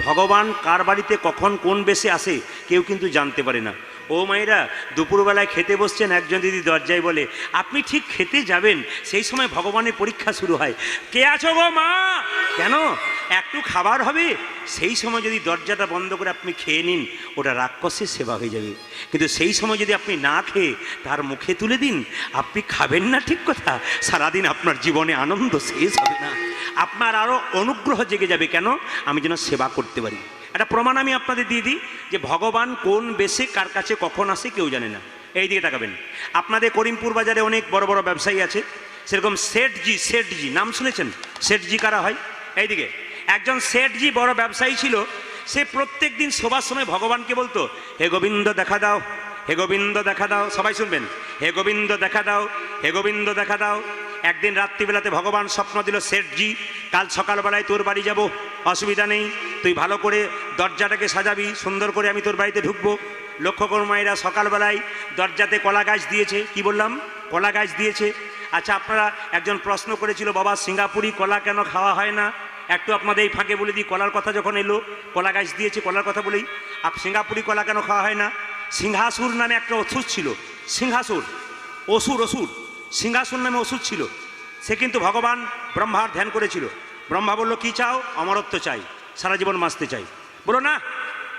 ভগবান কার বাড়িতে কখন কোন বেশে আসে কেউ কিন্তু জানতে পারে না। ও মায়েরা, দুপুরবেলায় খেতে বসছেন, একজন দিদি দরজায় বলে আপনি ঠিক খেতে যাবেন, সেই সময় ভগবানের পরীক্ষা শুরু হয়, কে আছো গো মা, কেন একটু খাবার হবে? সেই সময় যদি দরজাটা বন্ধ করে আপনি খেয়ে নিন, ওটা রাক্ষসের সেবা হয়ে যাবে। কিন্তু সেই সময় যদি আপনি না খেয়ে তার মুখে তুলে দিন, আপনি খাবেন না ঠিক কথা, সারাদিন আপনার জীবনে আনন্দ শেষ হবে না, আপনার আরও অনুগ্রহ জেগে যাবে। কেন? আমি যেন সেবা করতে পারি। একটা প্রমাণ আমি আপনাদের দিয়ে দিই যে ভগবান কোন বেশে কার কাছে কখন আসে কেউ জানে না। এই দিকে তাকাবেন, আপনাদের করিমপুর বাজারে অনেক বড় বড় ব্যবসায়ী আছে, সেরকম শেঠজি, শেঠজি নাম শুনেছেন? শেঠজি কারা হয়? এইদিকে একজন শেঠজি বড় ব্যবসায়ী ছিল, সে প্রত্যেক দিন শোবার সময় ভগবানকে বলতো, হে গোবিন্দ দেখা দাও, হে গোবিন্দ দেখা দাও। সবাই শুনবেন, হে গোবিন্দ দেখা দাও, হে গোবিন্দ দেখা দাও। একদিন রাত্রিবেলাতে ভগবান স্বপ্ন দিল, শেঠজি কাল সকালবেলায় তোর বাড়ি যাব, অসুবিধা নেই, তুই ভালো করে দরজাটাকে সাজাবি, সুন্দর করে আমি তোর বাড়িতে ঢুকবো। লক্ষ্য করুন মায়েরা, সকালবেলায় দরজাতে কলা গাছ দিয়েছে, কি বললাম, কলা গাছ দিয়েছে। আচ্ছা, আপনারা একজন প্রশ্ন করেছিল, বাবা সিঙ্গাপুরি কলা কেন খাওয়া হয় না? একটু আপনাদের এই ফাঁকে বলে দিই, কলার কথা যখন এলো, কলা গাছ দিয়েছে, কলার কথা বলেই সিঙ্গাপুরি কলা কেন খাওয়া হয় না? সিংহাসুর নামে একটা অসুর ছিল, সিংহাসুর, অসুর, অসুর, সিংহাসুর নামে অসুর ছিল। সে কিন্তু ভগবান ব্রহ্মার ধ্যান করেছিল। ব্রহ্মা বলল, কি চাও? অমরত্ব চাই, সারা জীবন বাঁচতে চাই। বলো না,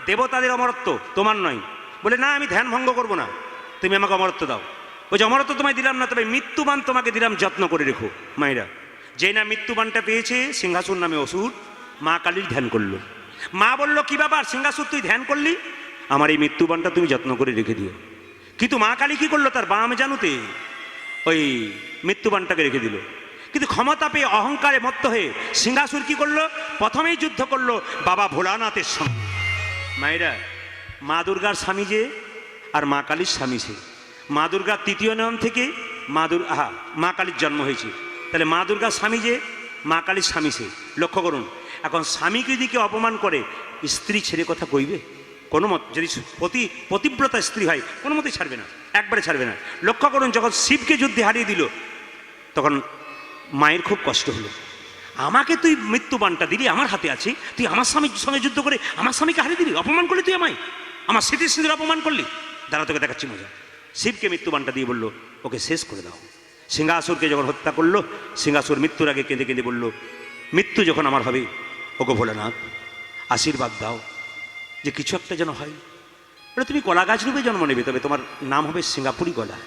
দেবতাদের অমরত্ব, তোমার নয়। বলে না, আমি ধ্যান ভঙ্গ করবো না, তুমি আমাকে অমরত্ব দাও। ওই যে অমরত্ব তোমায় দিলাম না, তবে মৃত্যুবান তোমাকে দিলাম, যত্ন করে রেখো। মায়েরা, যে না মৃত্যুবানটা পেয়েছে, সিংহাসুর নামে অসুর, মা কালীর ধ্যান করলো। মা বলল, কি ব্যাপার সিংহাসুর, তুই ধ্যান করলি, আমার এই মৃত্যুবানটা তুমি যত্ন করে রেখে দিও। কিন্তু মা কালী কি করলো, তার বাম জানুতে ওই মৃত্যুবানটাকে রেখে দিল। কিন্তু ক্ষমতা পেয়ে অহংকারে মত্ত হয়ে সিংহাসুর কি করলো, প্রথমেই যুদ্ধ করলো বাবা ভোলানাথের সঙ্গে। মায়েরা, মা দুর্গার স্বামী যে আর মা কালীর স্বামী সে। মা দুর্গার তৃতীয় নয়ন থেকে মা কালীর জন্ম হয়েছে, তাহলে মা দুর্গার স্বামী যে, মা কালীর স্বামী সে। লক্ষ্য করুন, এখন স্বামীকে দিকে অপমান করে স্ত্রী ছেড়ে কথা কইবে? কোনো মত, যদি পতিব্রতা স্ত্রী হয় কোনো মতেই ছাড়বে না, একবারে ছাড়বে না। লক্ষ্য করুন, যখন শিবকে যুদ্ধে হারিয়ে দিল, তখন মায়ের খুব কষ্ট হলো, আমাকে তুই মৃত্যুবানটা দিলি, আমার হাতে আছে, তুই আমার স্বামীর সঙ্গে যুদ্ধ করে আমার স্বামীকে হারিয়ে দিলি, অপমান করলি তুই আমায়, আমার স্মৃতি সিঁদুর অপমান করলি, দাঁড়া তোকে দেখাচ্ছি মজা। শিবকে মৃত্যুবানটা দিয়ে বলল, ওকে শেষ করে দাও। সিংহাসুরকে যখন হত্যা করলো, সিংহাসুর মৃত্যুর আগে কেঁদে কেঁদে বলল, মৃত্যু যখন আমার হবে, ওকে ভোলানাথ আশীর্বাদ দাও যে কিছু একটা যেন হয়। বলে, তুমি কলা গাছ রূপে জন্ম নেবে, তবে তোমার নাম হবে সিঙ্গাপুরি কলা,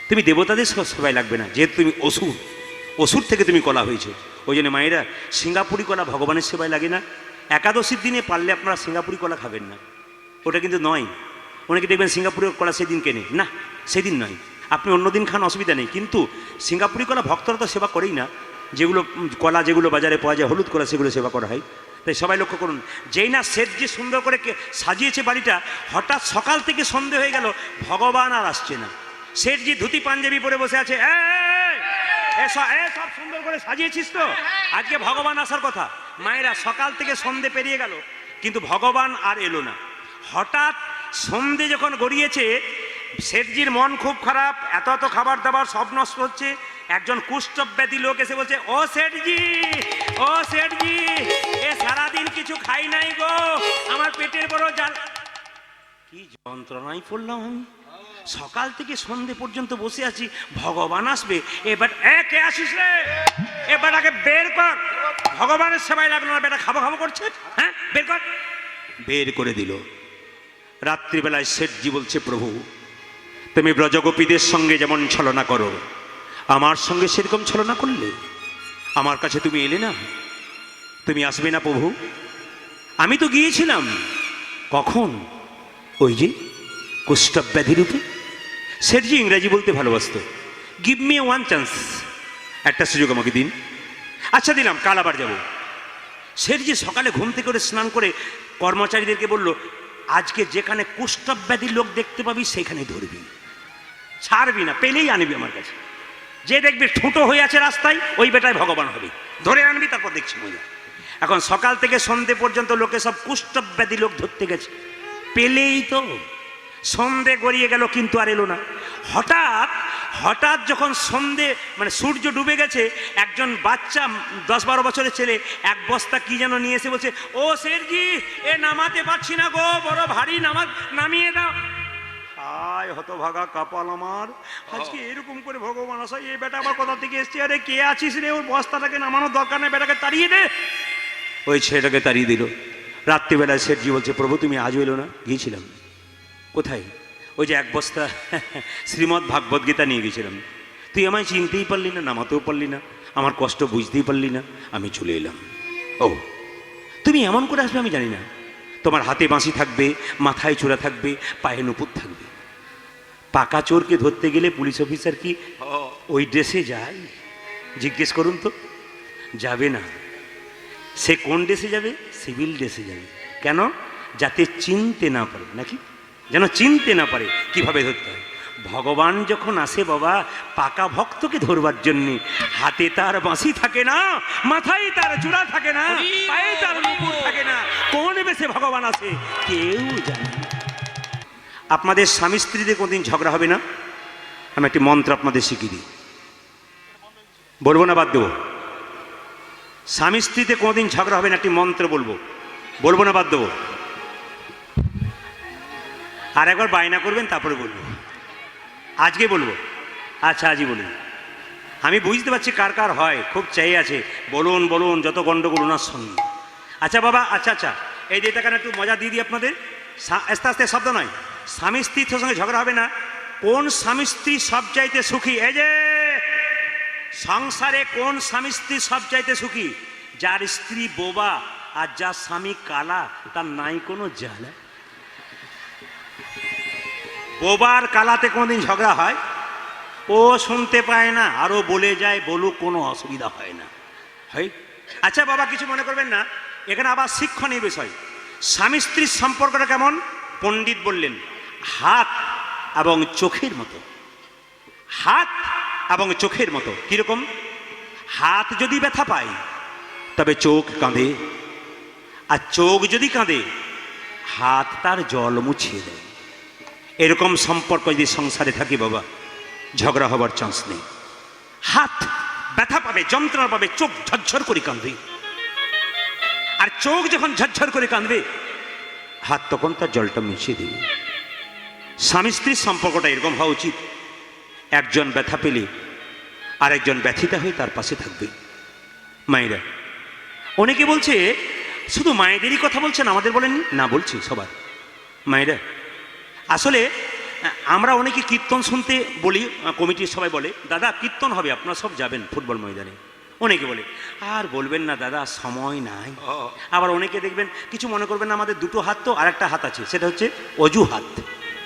তুমি দেবতাদের সেবায় লাগবে না, যেহেতু তুমি অসুর, অসুর থেকে তুমি কলা হয়েছে। ওই জন্য মায়েরা, সিঙ্গাপুরি কলা ভগবানের সেবায় লাগে না। একাদশীর দিনে পারলে আপনারা সিঙ্গাপুরি কলা খাবেন না, ওটা কিন্তু নয়। অনেকে দেখবেন সিঙ্গাপুরি কলা সেদিন কেনে, না সেদিন নয়, আপনি অন্যদিন খান, অসুবিধা নেই। কিন্তু সিঙ্গাপুরি কলা ভক্তরা তো সেবা করেই না, যেগুলো কলা যেগুলো বাজারে পাওয়া যায় হলুদ কলা, সেগুলো সেবা করা হয়। তাই সবাই লক্ষ্য করুন, যেই না শেঠ যে সুন্দর করে সাজিয়েছে বাড়িটা, হঠাৎ সকাল থেকে সন্ধে হয়ে গেল, ভগবান আর আসছে না। শেঠজি ধুতি পাঞ্জাবি পরে বসে আছে, সব সুন্দর করে সাজিয়েছিস তো, আজকে ভগবান আসার কথা। মায়েরা, সকাল থেকে সন্ধে পেরিয়ে গেল, কিন্তু ভগবান আর এলো না। হঠাৎ সন্ধে যখন গড়িয়েছে, শেঠজির মন খুব খারাপ, এত এত খাবার দাবার সব নষ্ট হচ্ছে। একজন কুষ্ঠব্যাধি লোক এসে বলছে, ও শেঠজি, ও শেঠজি, এ সারাদিন কিছু খাই নাই গো, আমার পেটের বড় জ্বালা। কি যন্ত্রণায় পড়লাম আমি, সকাল থেকে সন্ধে পর্যন্ত বসে আছি, ভগবান আসবে, এবার কে আসিস রে, এবার আগে বের কর। ভগবানের সেবায় লাগলো না, বেটা খাবো খাবো করছে, হ্যাঁ বের কর। বের করে দিল। রাত্রিবেলায় শেঠজি বলছে, প্রভু তুমি ব্রজগোপীদের সঙ্গে যেমন ছলনা করো, আমার সঙ্গে সেরকম ছলনা করলে, আমার কাছে তুমি এলে না, তুমি আসবে না প্রভু? আমি তো গিয়েছিলাম, কখন? ওই যে কুষ্ঠব্যাধি রূপে। শেঠজি ইংরেজি বলতে ভালোবাসত। গিভ মি ওয়ান চান্স, একটা সুযোগ আমাকে দিন। আচ্ছা দিলাম, কাল আবার যাব। শেঠজি সকালে ঘুম থেকে করে স্নান করে কর্মচারীদেরকে বলল, আজকে যেখানে কুষ্ঠব্যাধি লোক দেখতে পাবি সেখানে ধরবি, ছাড়বি না, পেলেই আনবি আমার কাছে। যে দেখবি ঠুঁটো হয়ে আছে রাস্তায়, ওই বেটায় ভগবান হবে, ধরে আনবি, তারপর দেখছি মজা। এখন সকাল থেকে সন্ধে পর্যন্ত লোকে সব কুষ্ঠব্যাধি লোক ধরতে গেছে, পেলেই তো। সন্ধে গড়িয়ে গেল, কিন্তু আর এলো না। হঠাৎ হঠাৎ যখন সন্ধে মানে সূর্য ডুবে গেছে, একজন বাচ্চা 10-12 বছরের ছেলে এক বস্তা কি যেন নিয়ে এসে বলছে, ও শেরজি এ নামাতে পারছি না গো, বড় ভারী, নামিয়ে দাও। আয় হতভাগা কপাল আমার, আজকে এরকম করে ভগবান আসাই, এই বেটা আবার কোথা থেকে এসছে, আরে কে আছিস রে, ওর বস্তাটাকে নামানোর দরকার নেই, বেটাকে তাড়িয়ে দে। ওই ছেলেটাকে তাড়িয়ে দিল। রাত্রিবেলায় শেঠজি বলছে, প্রভু তুমি আজও এলো না? গিয়েছিলাম। কোথায়? ওই যে এক বস্তা শ্রীমদ্ ভাগবত গীতা নিয়ে গেছিলাম, তুই আমায় চিনতেই পারলি না, নামাতেও পারলি না, আমার কষ্ট বুঝতেই পারলি না, আমি চলে এলাম। ও তুমি এমন করে আসবে আমি জানি না, তোমার হাতে বাঁশি থাকবে, মাথায় চূড়া থাকবে, পায়ে নুপুর থাকবে। পাকা চোরকে ধরতে গেলে পুলিশ অফিসার কি ওই ড্রেসে যায়? জিজ্ঞেস করুন তো, যাবে না। সে কোন ড্রেসে যাবে? সিভিল ড্রেসে যাবে। কেন? যাতে চিনতে না পারে, নাকি যেন চিনতে না পারে কিভাবে ধরতে হয়। ভগবান যখন আসে বাবা পাকা ভক্তকে ধরবার জন্য, হাতে তার বাঁশি থাকে না, মাথায় তার চূড়া থাকে না, পায়ে তার নুপুর থাকে না, কোন বেশে ভগবান আসে কেউ জানে না। আপনাদের স্বামী স্ত্রীদের কোনদিন ঝগড়া হবে না? আমি একটি মন্ত্র আপনাদের শিখিয়ে দিই, বলবো না বাদ দেবো? স্বামী স্ত্রীতে কোনদিন ঝগড়া হবে না, একটি মন্ত্র বলবো, বলবো না বাদ দেবো? আর একবার বায়না করবেন তারপরে বলবো, আজকে বলবো। আচ্ছা আজই বলুন, আমি বুঝতে পারছি কার কার হয়, খুব চাই আছে, বলুন বলুন, যত গন্ডগোল ওনার সঙ্গে। আচ্ছা বাবা, আচ্ছা এই যে এটাখানে একটু মজা দিয়ে দিই আপনাদের, আস্তে আস্তে শব্দ নয়। স্বামী স্ত্রীর সঙ্গে ঝগড়া হবে না। কোন স্বামী স্ত্রী সব চাইতে সুখী? এই যে সংসারে কোন স্বামী স্ত্রী সব চাইতে সুখী? যার স্ত্রী বোবা আর যার স্বামী কালা, তার নাই কোনো জ্বালা। বোবার কালাতে কোনোদিন ঝগড়া হয়? ও শুনতে পায় না, আরও বলে যায়, বলুক, কোনো অসুবিধা হয় না, হয়? আচ্ছা বাবা কিছু মনে করবেন না, এখানে আবার শিক্ষণীয় বিষয়। স্বামী স্ত্রীর সম্পর্কটা কেমন? পণ্ডিত বললেন হাত এবং চোখের মতো। হাত এবং চোখের মতো। কিরকম? হাত যদি ব্যথা পায় তবে চোখ কাঁদে, আর চোখ যদি কাঁদে হাত তার জল মুছিয়ে দেয়। এরকম সম্পর্ক যদি সংসারে থাকে বাবা, ঝগড়া হবার চান্স নেই। হাত ব্যথা পাবে, যন্ত্রণা পাবে, চোখ ঝরঝর করে কাঁদবে, আর চোখ যখন ঝরঝর করে কাঁদবে হাত তখন তার জলটা মুছিয়ে দেবে। স্বামী স্ত্রীর সম্পর্কটা এরকম হওয়া উচিত, একজন ব্যথা পেলে আর একজন ব্যথিতা হয়ে তার পাশে থাকবে। মায়েরা, অনেকে বলছে শুধু মায়েদেরই কথা বলছেন, আমাদের বলেননি? না, বলছি সবার। মায়েরা, আসলে আমরা অনেকে কীর্তন শুনতে বলি, কমিটির সবাই বলে দাদা কীর্তন হবে, আপনারা সব যাবেন ফুটবল ময়দানে। অনেকে বলে আর বলবেন না দাদা সময় নাই। আবার অনেকে দেখবেন, কিছু মনে করবেন না, আমাদের দুটো হাত তো, আর একটা হাত আছে, সেটা হচ্ছে অজু হাত।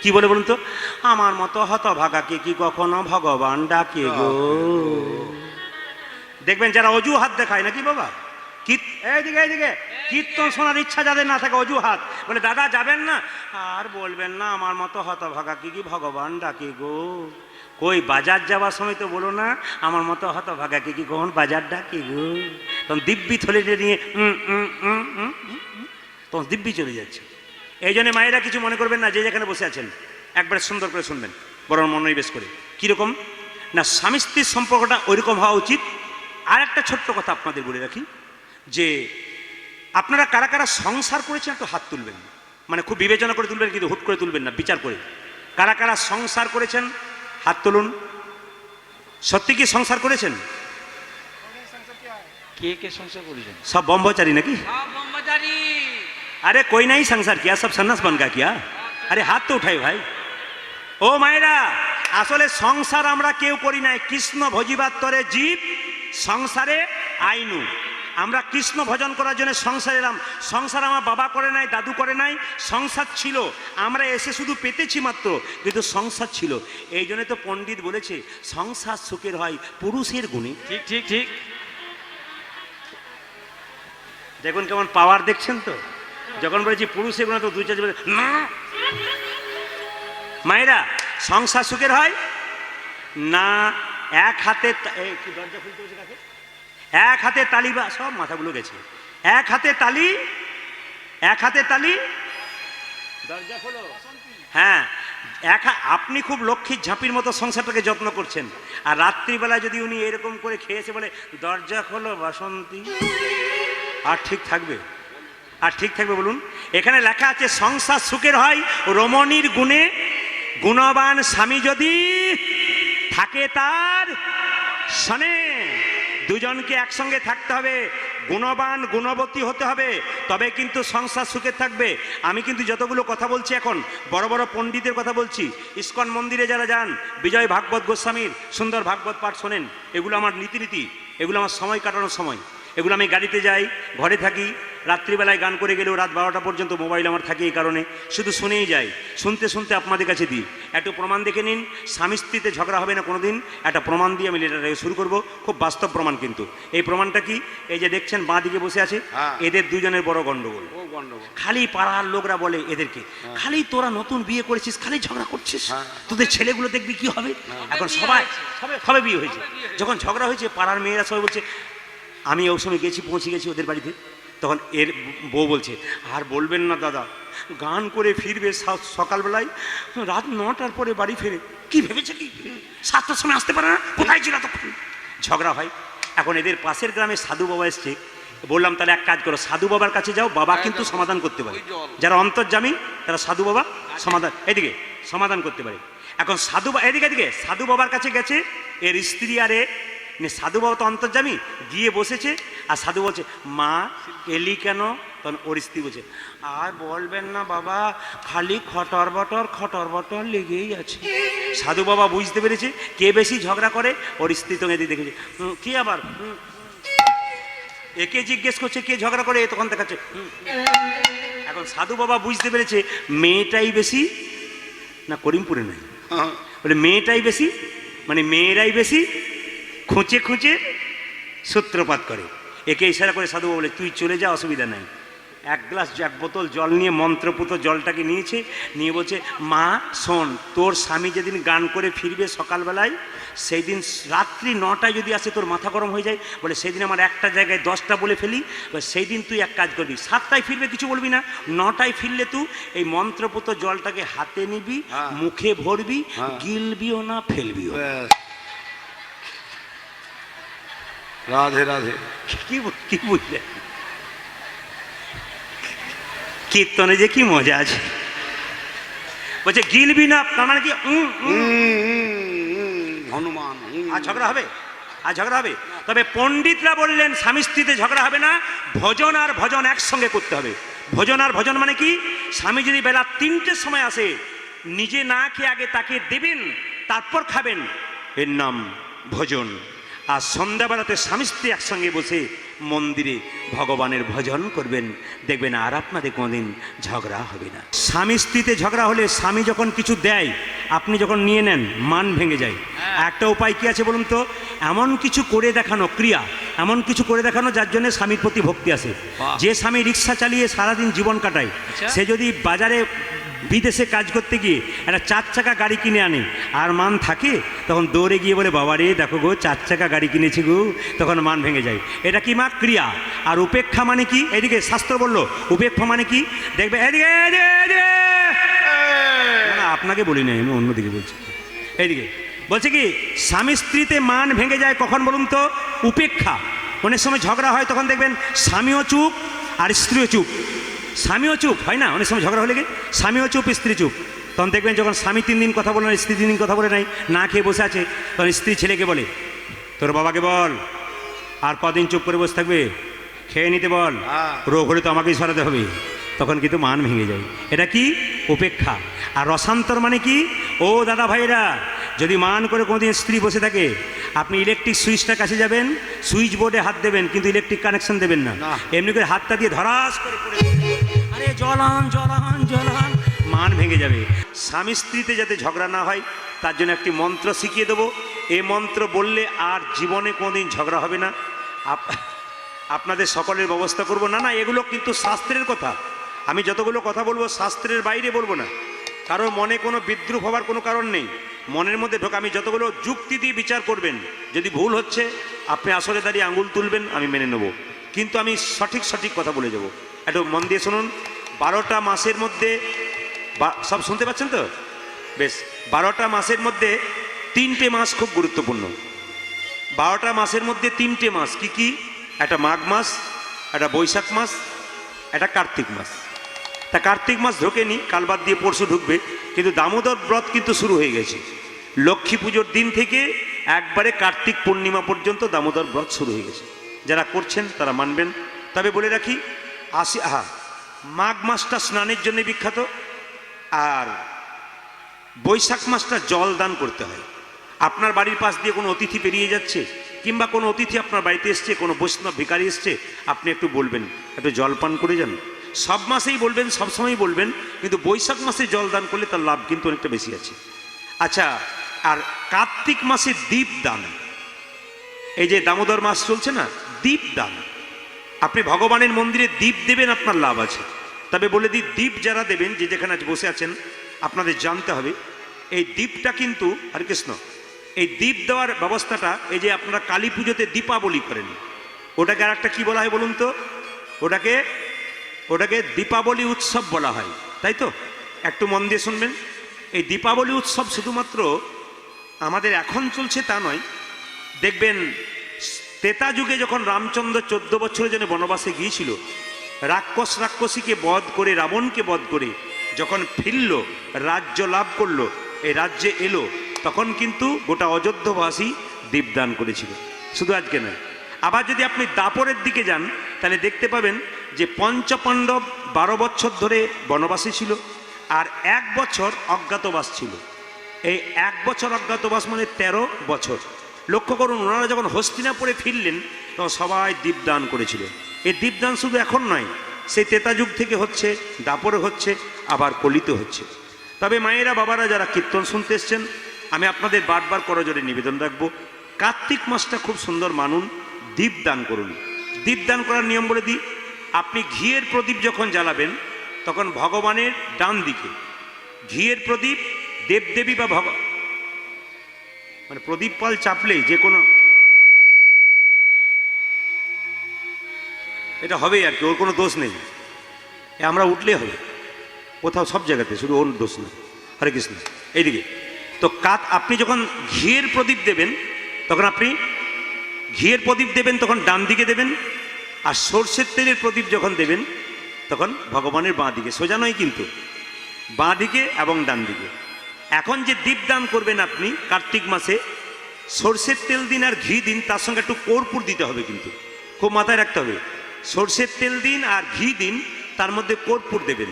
কি বলে বলুন তো? আমার মতো হতভাগাকে কি কখনো ভগবান ডাকে গো? দেখবেন যারা অজু হাত দেখায় নাকি বাবা, এইদিকে কীর্তন শোনার ইচ্ছা যাদের না থাকে, অজু হাত বলে দাদা যাবেন না, আর বলবেন না আমার মতো হতভাগাকে কি ভগবান ডাকে গো? কই বাজার যাওয়ার সময় তো বলো না আমার মতো হতভাগাকে কি কখন বাজার ডাকে গো? তখন দিব্যি থলিটা নিয়ে তখন দিব্যি চলে যাচ্ছে। এই জন্য মায়েরা কিছু মনে করবেন না, যে যেখানে বসে আছেন একবারে সুন্দর করে শুনবেন, বরং মনোনিবেশ করে। কীরকম না, স্বামী স্ত্রীর সম্পর্কটা ওইরকম হওয়া উচিত। আর একটা ছোট্ট কথা আপনাদের বলে রাখি, যে আপনারা কারা কারা সংসার করেছেন একটু হাত তুলবেন, মানে খুব বিবেচনা করে তুলবেন, কিন্তু হুট করে তুলবেন না, বিচার করে। কারা কারা সংসার করেছেন হাত তুলুন। সত্যি কি সংসার করেছেন? কে কে সংসার করেছেন? সব ব্রহ্মচারী নাকি? अरे कोई नहीं संसार किया, सब सन्यास बन का किया। अरे हाथ तो उठाई भाई। ও মায়েরা, আসলে সংসার আমরা কেউ করি নাই, কৃষ্ণ ভজিবার তরে জীব সংসারে আইনু। আমরা কৃষ্ণ ভজন করার জন্য সংসার এলাম। সংসার আমার বাবা করে নাই, দাদু করে নাই, সংসার ছিল, আমরা এসে শুধু পেতেছি মাত্র, কিন্তু সংসার ছিল। এই জন্য তো পণ্ডিত বলেছে সংসার সুখের হয় পুরুষের গুণে। ঠিক ঠিক ঠিক। দেখুন কেমন পাওয়ার, দেখছেন তো? যখন বলেছি পুরুষের গুণে তো দুই চার না। মায়েরা, সংসার সুখের হয় না এক হাতে, কি দরজা খুলতে হচ্ছে কাকে? এক হাতে তালি, বা সব মাথাগুলো গেছে, এক হাতে তালি, এক হাতে তালি দরজা খোলো। হ্যাঁ, আপনি খুব লক্ষ্মীর ঝাঁপির মতো সংসারটাকে যত্ন করছেন, আর রাত্রিবেলা যদি উনি এরকম করে খেয়েছে বলে দরজা খোলো বাসন্তী, আর ঠিক থাকবে? আর ঠিক থাকবে বলুন? এখানে লেখা আছে সংসার সুখের হয় রমণীর গুণে, গুণবান স্বামী যদি থাকে তার সনে। দুজনকে একসঙ্গে থাকতে হবে, গুণবান গুণবতী হতে হবে, তবে কিন্তু সংসার সুখে থাকবে। আমি কিন্তু যতগুলো কথা বলছি এখন বড় বড় পণ্ডিতের কথা বলছি। ইস্কন মন্দিরে যারা যান, বিজয় ভাগবত গোস্বামীর সুন্দর ভাগবত পাঠ শোনেন, এগুলো আমার নীতিরীতি, এগুলো আমার সময় কাটানোর সময়। এগুলো আমি গাড়িতে যাই, ঘরে থাকি, রাত্রিবেলায় গান করে গেলেও রাত 12টা পর্যন্ত মোবাইল আমার থাকে, এই কারণে শুধু শুনেই যাই, শুনতে শুনতে আপনাদের কাছে দিই। একটু প্রমাণ দেখে নিন, স্বামী স্ত্রীতে ঝগড়া হবে না কোনোদিন। একটা প্রমাণ দিয়ে আমি লেটারটাকে শুরু করব, খুব বাস্তব প্রমাণ কিন্তু। এই প্রমাণটা কি? এই যে দেখছেন বাঁ দিকে বসে আছে, এদের দুজনের বড় গন্ডগোল। খালি পাড়ার লোকরা বলে এদেরকে, খালি তোরা নতুন বিয়ে করেছিস, খালি ঝগড়া করছিস, তোদের ছেলেগুলো দেখবি কি হবে। এখন সবাই সবে বিয়ে হয়েছে, যখন ঝগড়া হয়েছে পাড়ার মেয়েরা সবাই বলছে, আমি ওই সময় গেছি, পৌঁছে গেছি ওদের বাড়িতে, তখন এর বউ বলছে, আর বলবেন না দাদা, গান করে ফিরবে সকালবেলায়, রাত 9টার পরে বাড়ি ফেরে, কি ভেবেছে কি 7টার সময় আসতে পারে না, কোথায় ছিল তখন? ঝগড়া হয়। এখন এদের পাশের গ্রামে সাধু বাবা এসছে, বললাম তাহলে এক কাজ করো, সাধু বাবার কাছে যাও, বাবা কিন্তু সমাধান করতে পারে। যারা অন্তর্যামী তারা সাধু বাবা সমাধান, এদিকে সমাধান করতে পারে। এখন সাধু এদিকে সাধু বাবার কাছে গেছে এর স্ত্রী, আর সাধু বাবা তো অন্তর্যামী, গিয়ে বসেছে, আর সাধু বলছে, মা এলি কেন? তখন ওর স্ত্রী বলছে, আর বলবেন না বাবা, খালি খটর বটর লেগেই আছে। সাধু বাবা বুঝতে পেরেছে কে বেশি ঝগড়া করে, ওর স্ত্রী তো এদিকে দেখেছে, কি আবার একে জিজ্ঞেস করছে কে ঝগড়া করে, এ তখন দেখাচ্ছে। এখন সাধু বাবা বুঝতে পেরেছে মেয়েটাই বেশি, না করিমপুরে নাই, বলে মেয়েটাই বেশি, মানে মেয়েরাই বেশি খুঁচে খুঁচে সূত্রপাত করে। একে ইশারা করে সাধু বলে, তুই চলে যা, অসুবিধা নাই। এক বোতল জল নিয়ে, মন্ত্রপুত জলটাকে নিয়েছে, নিয়ে বলছে, মা শোন, তোর স্বামী যেদিন গান করে ফিরবে সকালবেলায়, সেই দিন রাত্রি 9টায় যদি আসে তোর মাথা গরম হয়ে যায়, বলে সেই দিন আমার একটা জায়গায় 10টা বলে ফেলি, সেই দিন তুই এক কাজ করবি, 7টায় ফিরবে কিছু বলবি না, 9টায় ফিরলে তুই এই মন্ত্রপুত জলটাকে হাতে নিবি, মুখে ভরবি, গিলবিও না ফেলবিও। রাধে রাধে। কি বুঝলে? কীর্তনে যে কি মজা আছে। বলছে গিলবি না, তার মানে কি হনুমান, আর ঝগড়া হবে, আর ঝগড়া হবে। তবে পণ্ডিতরা বললেন স্বামী স্ত্রীতে ঝগড়া হবে না, ভোজন আর ভজন একসঙ্গে করতে হবে। ভোজন আর ভজন মানে কি? স্বামী যদি বেলা 3টের সময় আসে, নিজে না খেয়ে আগে তাকে দেবেন, তারপর খাবেন, এর নাম ভোজন। আর সন্ধ্যাবেলাতে স্বামী স্ত্রী একসঙ্গে বসে মন্দিরে ভগবানের ভজন করবেন, দেখবেন আর আপনাদের কোনোদিন ঝগড়া হবে না। স্বামী স্ত্রীতে ঝগড়া হলে স্বামী যখন কিছু দেয়, আপনি যখন নিয়ে নেন, মান ভেঙে যায়। একটা উপায় কি আছে বলুন তো? এমন কিছু করে দেখানো, ক্রিয়া এমন কিছু করে দেখানো যার জন্য স্বামীর প্রতি ভক্তি আসে। যে স্বামী রিক্সা চালিয়ে সারাদিন জীবন কাটায়, সে যদি বাজারে বিদেশে কাজ করতে গিয়ে একটা 4 চাকা গাড়ি কিনে আনে, আর মান থাকে, তখন দৌড়ে গিয়ে বলে, বাবা রে দেখো গো 4 চাকা গাড়ি কিনেছি গো, তখন মান ভেঙে যায়। এটা কি মা? ক্রিয়া। আর উপেক্ষা মানে কি? এদিকে শাস্ত্র বললো উপেক্ষা মানে কি, দেখবে এদিকে না, আপনাকে বলি না, আমি অন্যদিকে বলছি। এইদিকে বলছে কি, স্বামী স্ত্রীতে মান ভেঙে যায় কখন বলুন তো? উপেক্ষা। অনেক সময় ঝগড়া হয়, তখন দেখবেন স্বামীও চুপ আর স্ত্রীও চুপ। স্বামীও চুপ হয় না, অনেক সময় ঝগড়া হলে গিয়ে স্বামীও চুপ স্ত্রী চুপ। তখন দেখবেন যখন স্বামী 3 দিন কথা বলে না, স্ত্রী 3 দিন কথা বলে নাই, না খেয়ে বসে আছে, তখন স্ত্রী ছেলেকে বলে, তোর বাবাকে বল আর কদিন চুপ করে বসে থাকবে, খেয়ে নিতে বল, রোগ হলে তো আমাকেই সরাতে হবে। তখন কিন্তু মান ভেঙে যায়। এটা কি? উপেক্ষা। আর রসান্তর মানে কি? ও দাদা ভাইরা, যদি মান করে কোনোদিন স্ত্রী বসে থাকে, আপনি ইলেকট্রিক সুইচটা কাছে যাবেন, সুইচ বোর্ডে হাত দেবেন, কিন্তু ইলেকট্রিক কানেকশন দেবেন না। এমনি করে হাতটা দিয়ে ধরাস করে পড়ে, আরে জলান জলান জলান, মান ভেঙে যাবে। স্বামী স্ত্রীতে যাতে ঝগড়া না হয় তার জন্য একটি মন্ত্র শিখিয়ে দেবো। এই মন্ত্র বললে আর জীবনে কোনোদিন ঝগড়া হবে না। আপনাদের সকলের ব্যবস্থা করব। না না, এগুলো কিন্তু শাস্ত্রের কথা। আমি যতগুলো কথা বলবো শাস্ত্রের বাইরে বলবো না। কারোর মনে কোনো বিদ্রুপ হবার কোনো কারণ নেই। মনের মধ্যে ঢোকা, আমি যতগুলো যুক্তি দিয়ে বিচার করবেন, যদি ভুল হচ্ছে আপনি আসলে দাঁড়িয়ে আঙুল তুলবেন, আমি মেনে নেব, কিন্তু আমি সঠিক কথা বলে যাব। একটু মন দিয়ে শুনুন। 12টা মাসের মধ্যে সব শুনতে পাচ্ছেন তো? বেশ, 12টা মাসের মধ্যে 3টে মাস খুব গুরুত্বপূর্ণ। 12টা মাসের মধ্যে 3টে মাস কি কি? একটা মাঘ মাস, একটা বৈশাখ মাস, একটা কার্তিক মাস। তা কার্তিক মাস ঢোকেনি, কাল বাদ দিয়ে পরশু ঢুকবে, কিন্তু দামোদর ব্রত কিন্তু শুরু হয়ে গেছে। লক্ষ্মী পুজোর দিন থেকে একবারে কার্তিক পূর্ণিমা পর্যন্ত দামোদর ব্রত শুরু হয়ে গেছে। যারা করছেন তারা মানবেন। তবে বলে রাখি, মাঘ মাসটা স্নানের জন্য বিখ্যাত, আর বৈশাখ মাসটা জল দান করতে হয়। আপনার বাড়ির পাশ দিয়ে কোনো অতিথি পেরিয়ে যাচ্ছে, কিংবা কোনো অতিথি আপনার বাড়িতে এসছে, কোনো বৈষ্ণব ভিখারি এসছে, আপনি একটু বলবেন একটু জল পান করে যান। সব মাসেই বলবেন, সবসময় বলবেন, কিন্তু বৈশাখ মাসে জল দান করলে তার লাভ কিন্তু অনেকটা বেশি আছে। আচ্ছা, আর কার্তিক মাসে দীপ দান, এই যে দামোদর মাস চলছে না, দীপ দান। আপনি ভগবানের মন্দিরে দীপ দেবেন, আপনার লাভ আছে। তবে বলে দিই, দীপ যারা দেবেন, যে যেখানে আজ বসে আছেন, আপনাদের জানতে হবে এই দীপটা কিন্তু, হরে কৃষ্ণ, এই দীপ দেওয়ার ব্যবস্থাটা, এই যে আপনারা কালী পুজোতে দীপাবলি করেন, ওটাকে আর একটা কি বলা হয় বলুন তো? ওটাকে দীপাবলি উৎসব বলা হয়, তাই তো? একটু মন দিয়ে শুনবেন। এই দীপাবলি উৎসব শুধুমাত্র আমাদের এখন চলছে তা নয়। দেখবেন ত্রেতা যুগে যখন রামচন্দ্র 14 বছরের জন্য বনবাসে গিয়েছিল, রাক্ষসীকে বধ করে, রাবণকে বধ করে যখন ফিরল, রাজ্য লাভ করলো, এই রাজ্যে এলো, তখন কিন্তু গোটা অযোধ্যাবাসী দীপদান করেছিল, শুধু আজকে নয়। আবার যদি আপনি দাপরের দিকে যান, তাহলে দেখতে পাবেন যে পঞ্চপাণ্ডব 12 বছর ধরে বনবাসী ছিল, আর 1 বছর অজ্ঞাতবাস ছিল। এই 1 বছর অজ্ঞাতবাস মানে 13 বছর। লক্ষ্য করুন, ওনারা যখন হস্তিনাপুরে ফিরলেন, তখন সবাই দীপদান করেছিল। এই দীপদান শুধু এখন নয়, সেই ত্রেতা যুগ থেকে হচ্ছে, দাপরে হচ্ছে, আবার কলিতে হচ্ছে। তবে মায়েরা, বাবারা যারা কীর্তন শুনতে এসছেন, আমি আপনাদের বারবার করজোরে নিবেদন রাখবো, কার্তিক মাসটা খুব সুন্দর মানুন, দীপদান করুন। দীপদান করার নিয়ম বলে দিই। আপনি ঘিয়ের প্রদীপ যখন জ্বালাবেন, তখন ভগবানের ডান দিকে ঘিয়ের প্রদীপ, দেবদেবী বা মানে প্রদীপ পাল চাপলেই যে কোনো, এটা হবেই আর কি, ওর কোনো দোষ নেই, আমরা উঠলে হবে কোথাও, সব জায়গাতে, শুধু ওর দোষ নেই। হরে কৃষ্ণ। এইদিকে তো আপনি যখন ঘিয়ের প্রদীপ দেবেন, তখন আপনি ঘিয়ের প্রদীপ দেবেন, তখন ডান দিকে দেবেন। আর সর্ষের তেলের প্রদীপ যখন দেবেন, তখন ভগবানের বাঁ দিকে, সোজা নয় কিন্তু, বাঁ দিকে এবং ডান দিকে। এখন যে দীপদান করবেন আপনি কার্তিক মাসে, সর্ষের তেল দিন আর ঘি দিন, তার সঙ্গে একটু কর্পূর দিতে হবে, কিন্তু খুব মাথায় রাখতে হবে। সর্ষের তেল দিন আর ঘি দিন, তার মধ্যে কর্পূর দেবেন।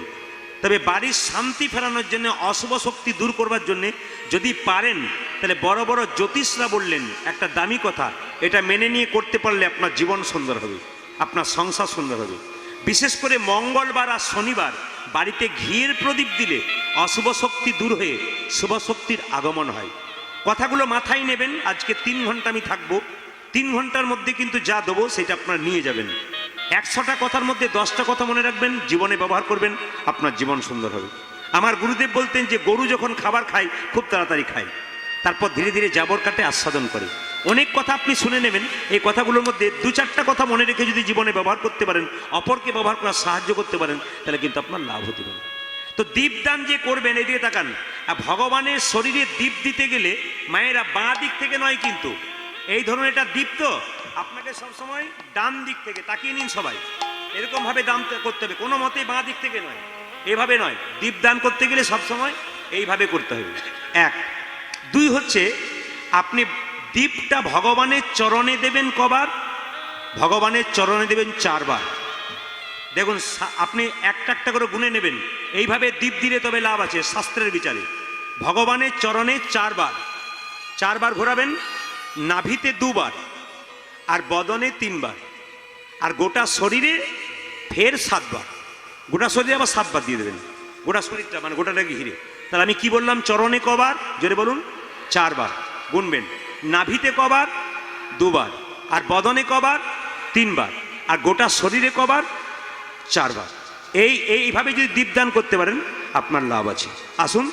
তবে বাড়ির শান্তি ফেরানোর জন্য, অশুভ শক্তি দূর করবার জন্যে যদি পারেন, তাহলে বড় বড় জ্যোতিষরা বললেন একটা দামি কথা, এটা মেনে নিয়ে করতে পারলে আপনার জীবন সুন্দর হবে, আপনার সংসার সুন্দর হবে। বিশেষ করে মঙ্গলবার আর শনিবার বাড়িতে ঘিয়ের প্রদীপ দিলে অশুভ শক্তি দূর হয়ে শুভ শক্তির আগমন হয়। কথাগুলো মাথায় নেবেন। আজকে 3 ঘন্টা আমি থাকবো, 3 ঘন্টার মধ্যে কিন্তু যা দেবো সেটা আপনারা নিয়ে যাবেন। 100টা কথার মধ্যে 10টা কথা মনে রাখবেন, জীবনে ব্যবহার করবেন, আপনার জীবন সুন্দর হবে। আমার গুরুদেব বলতেন যে গরু যখন খাবার খায়, খুব তাড়াতাড়ি খায়, তারপর ধীরে ধীরে জাবর কাটে, আস্বাদন করে। অনেক কথা আপনি শুনে নেবেন, এই কথাগুলোর মধ্যে 2-4টা কথা মনে রেখে যদি জীবনে ব্যবহার করতে পারেন, অপরকে ব্যবহার করার সাহায্য করতে পারেন, তাহলে কিন্তু আপনার লাভ হতে পারে। তো দীপদান যে করবেন, এদিকে তাকান। ভগবানের শরীরে দীপ দিতে গেলে মায়েরা বাঁ দিক থেকে নয়, কিন্তু এই ধরনের এটা দীপ, তো আপনাকে সবসময় ডান দিক থেকে তাকিয়ে নিন সবাই, এরকম ভাবে দান করতে হবে, কোনো মতেই বাঁ দিক থেকে নয়, এভাবে নয়। দীপদান করতে গেলে সবসময় এইভাবে করতে হবে। 1, 2 হচ্ছে আপনি দীপটা ভগবানের চরণে দেবেন কবার? ভগবানের চরণে দেবেন 4 বার। দেখুন, আপনি একটা একটা করে গুনে নেবেন, এইভাবে দীপ দিলে তবে লাভ আছে শাস্ত্রের বিচারে। ভগবানের চরণে 4 বার, 4 বার ঘোরাবেন, নাভিতে 2 বার, আর বদনে 3 বার, আর গোটা শরীরে ফের 7 বার। গোটা শরীরে আবার 7 বার দিয়ে দেবেন, গোটা শরীরটা মানে গোটাটাকে ঘিরে। তাহলে আমি কি বললাম? চরণে কবার? জোরে বলুন। 4 বার গুনবেন। নাভিতে কবার? 2 বার। আর বদনে কবার? 3 বার। আর গোটা শরীরে কবার? 4 বার। এইভাবে যদি দীপদান করতে পারেন, আপনার লাভ আছে। আসুন,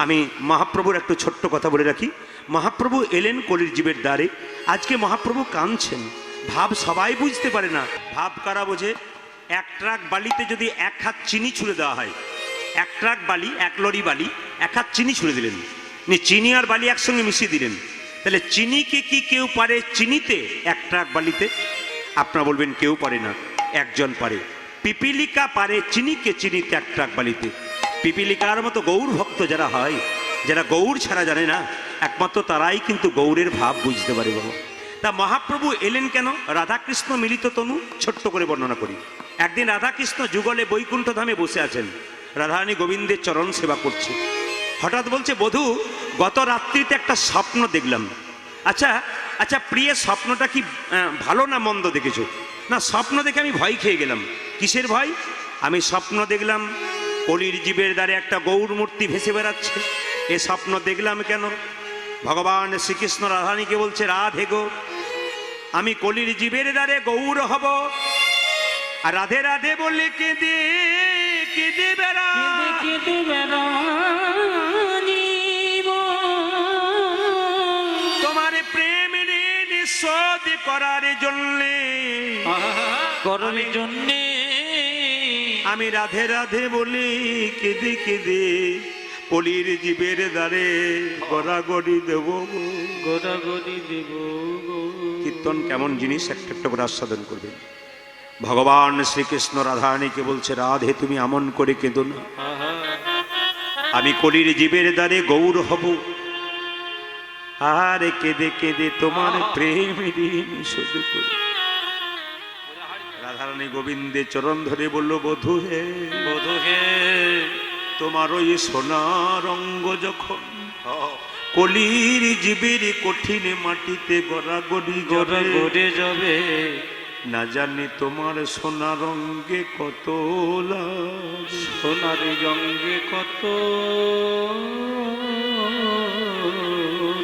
আমি মহাপ্রভুর একটু ছোট্ট কথা বলে রাখি। মহাপ্রভু এলেন কলির জীবের দ্বারে। আজকে মহাপ্রভু কাঁদছেন। ভাব সবাই বুঝতে পারে না, ভাব কারা বোঝে? 1 ট্রাক বালিতে যদি 1 হাত চিনি ছুঁড়ে দেওয়া হয়, এক ট্রাক বালি, এক লরি বালি, এক হাত চিনি ছুড়ে দিলেন, চিনি আর বালি একসঙ্গে মিশিয়ে দিলেন। তাহলে চিনিকে কি কেউ পারে চিনিতে এক ট্রাক বালিতে? আপনারা বলবেন কেউ পারে না, একজন পারে। পিপিলিকা পারে চিনিকে চিনিতে এক ট্রাক বালিতে। পিপিলিকার মতো গৌর ভক্ত যারা হয়, যারা গৌর ছাড়া জানে না, একমাত্র তারাই কিন্তু গৌরের ভাব বুঝতে পারে বাবা। তা মহাপ্রভু এলেন কেন? রাধাকৃষ্ণ মিলিত তনু, ছোট্ট করে বর্ণনা করি। একদিন রাধাকৃষ্ণ যুগলে বৈকুণ্ঠ ধামে বসে আছেন, রাধারানী গোবিন্দের চরণ সেবা করছে। হঠাৎ বলছে, বধূ গত রাত্রিতে একটা স্বপ্ন দেখলাম। আচ্ছা আচ্ছা প্রিয়, স্বপ্নটা কি ভালো না মন্দ দেখেছো? না, স্বপ্ন দেখে আমি ভয় খেয়ে গেলাম। কিসের ভয়? আমি স্বপ্ন দেখলাম কলির জীবের দ্বারে একটা গৌর মূর্তি ভেসে বেড়াচ্ছে। এ স্বপ্ন দেখলাম কেন? ভগবান শ্রীকৃষ্ণ রাধারানীকে বলছে, রাধে গো, আমি কলির জীবের দ্বারে গৌর হব, আর রাধে রাধে বলে কেঁদে কেঁদে বেড়া কেঁদে বেড়ানিব, তোমার প্রেম নিঃশোধ করার জন্যে, করার জন্যে আমি রাধে রাধে বলি কেঁদে কেঁদে কলির জীবের দ্বারে গড়াগড়ি দেব, গোড়াগড়ি দেব গো। কীর্তন কেমন জিনিস, একটা একটা করে আস্বাদন করবেন। ভগবান শ্রীকৃষ্ণ রাধারানীকে বলছে, রাধে তুমি এমন করে কেঁদো না, আমি কলির জীবের দ্বারে গৌর হব, আর কেঁদে কেঁদে তোমার প্রেম নিঃশোধ করি। রাধারানী গোবিন্দের চরণ ধরে বলল, বধূ হে, বধূ হে, তোমার ওই সোনার অঙ্গ যখন কলির জীবের কঠিন মাটিতে গড়াগড়ি গোড়ে যাবে, না জানি তোমার সোনার অঙ্গে কত লাগবে, সোনার রঙে কত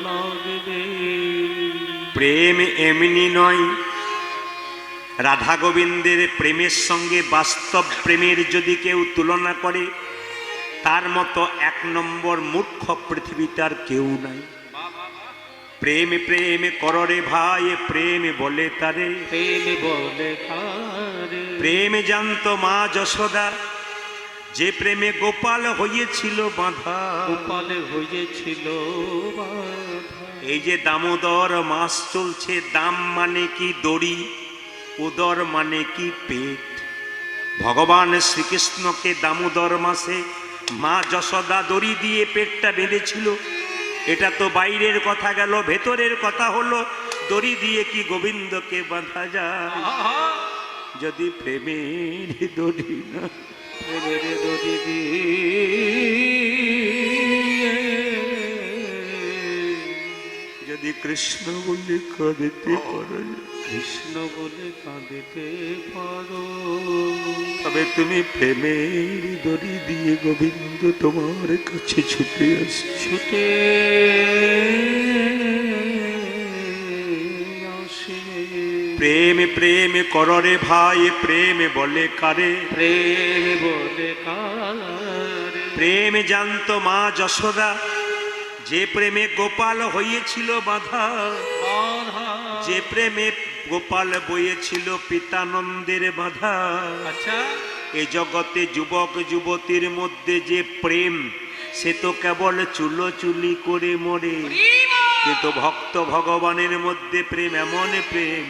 লাগবে। প্রেম এমনি নয়। রাধা গোবিন্দের প্রেমের সঙ্গে বাস্তব প্রেমের যদি কেউ তুলনা করে, তার মতো এক নম্বর মূর্খ পৃথিবীতে আর কেউ নাই। প্রেম প্রেম কররে ভাই, প্রেম বলে তারে, প্রেম বলে কারে, প্রেম জানত মা যশোদা, যে প্রেমে গোপাল হয়েছিল বাঁধা, গোপাল হয়েছিল বাঁধা। এই যে দামোদর মাস চলছে, দাম মানে কি দড়ি, উদর মানে কি পেট। ভগবান শ্রীকৃষ্ণকে দামোদর মাসে মা যশোদা দড়ি দিয়ে পেটটা বেঁধেছিল। এটা তো বাইরের কথা গেল, ভেতরের কথা হলো, দড়ি দিয়ে কি গোবিন্দকে বাঁধা যায়? যদি প্রেমের দড়ি না, প্রেমের দড়ি দিয়ে যদি কৃষ্ণ বলে কাঁদিতে পারো, কৃষ্ণ বলে কাঁদিতে পারো, তবে তুমি প্রেমের দড়ি দিয়ে গোবিন্দ তোমার কাছে ছুটে আসে, ছুটে আসে। প্রেম প্রেম কররে ভাই, প্রেম বলে কারে, প্রেম বলে কারে, প্রেম জানত মা যশোদা, যে প্রেমে গোপাল হয়েছিল বাঁধা, যে প্রেমে গোপাল বইয়েছিল পিতানন্দের বাঁধা। আচ্ছা, এ জগতে যুবক যুবতীর মধ্যে যে প্রেম, সে তো কেবল চুলোচুলি করে মরে, কিন্তু ভক্ত ভগবানের মধ্যে প্রেম এমন প্রেম,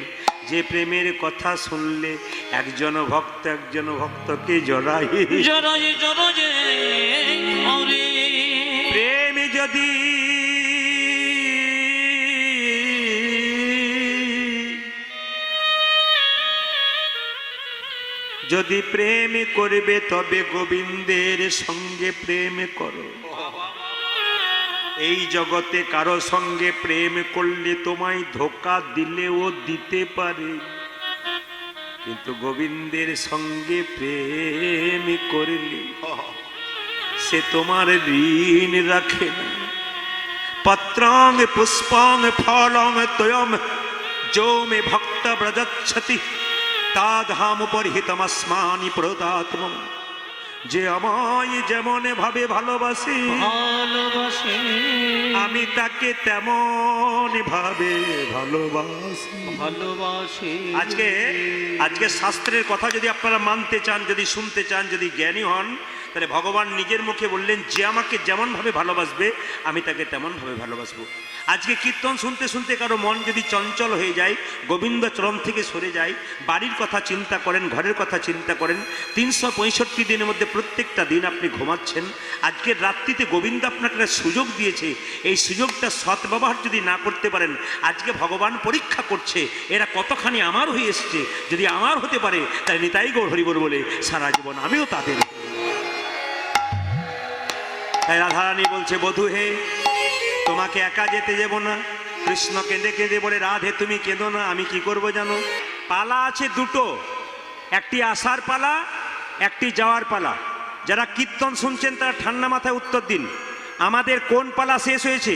যে প্রেমের কথা শুনলে একজন ভক্তকে জড়ায়। জড়ায় জড়ায় ওরে, প্রেম যদি যদি প্রেম করবে, তবে গোবিন্দের সঙ্গে প্রেম করো। এই জগতে কারো সঙ্গে প্রেম করলে তোমায় ধোঁকা দিলেও দিতে পারে, কিন্তু গোবিন্দের সঙ্গে প্রেম করলে সে তোমার ঋণ রাখে না। পত্রং পুষ্পং ফলং তয়ম যো মে ভক্ত ব্রজচ্ছতি, তাধাম পরিহিতমস্মানি প্রদাত্ম। যে আমায় যেমন ভাবে ভালোবাসে, ভালোবাসে, আমি তাকে তেমন ভাবে ভালোবাসি। ভালোবাসে। আজকে শাস্ত্রের কথা যদি আপনারা মানতে চান, যদি শুনতে চান, যদি জ্ঞানী হন, তাহলে ভগবান নিজের মুখে বললেন, যে আমাকে যেমনভাবে ভালোবাসবে আমি তাকে তেমনভাবে ভালোবাসবো। আজকে কীর্তন শুনতে শুনতে কারো মন যদি চঞ্চল হয়ে যায়, গোবিন্দ চরণ থেকে সরে যায়, বাড়ির কথা চিন্তা করেন, ঘরের কথা চিন্তা করেন, 365 দিনের মধ্যে প্রত্যেকটা দিন আপনি ঘুমাচ্ছেন, আজকের রাত্রিতে গোবিন্দ আপনাকে একটা সুযোগ দিয়েছে, এই সুযোগটা সদ্ব্যবহার যদি না করতে পারেন, আজকে ভগবান পরীক্ষা করছে এরা কতখানি আমার হয়ে এসছে। যদি আমার হতে পারে তাই নিতাই গৌর হরি বল বলে সারা জীবন আমিও তাদের। তাই রাধারানী বলছে, বধূ হে, তোমাকে একা যেতে দেব না। কৃষ্ণ কেঁদে কেঁদে বলে, রাধে তুমি কেঁদো না, আমি কি করব জানো? পালা আছে দুটো, একটি আসার পালা, একটি যাওয়ার পালা। যারা কীর্তন শুনছেন তারা ঠান্ডা মাথায় উত্তর দিন, আমাদের কোন পালা শেষ হয়েছে,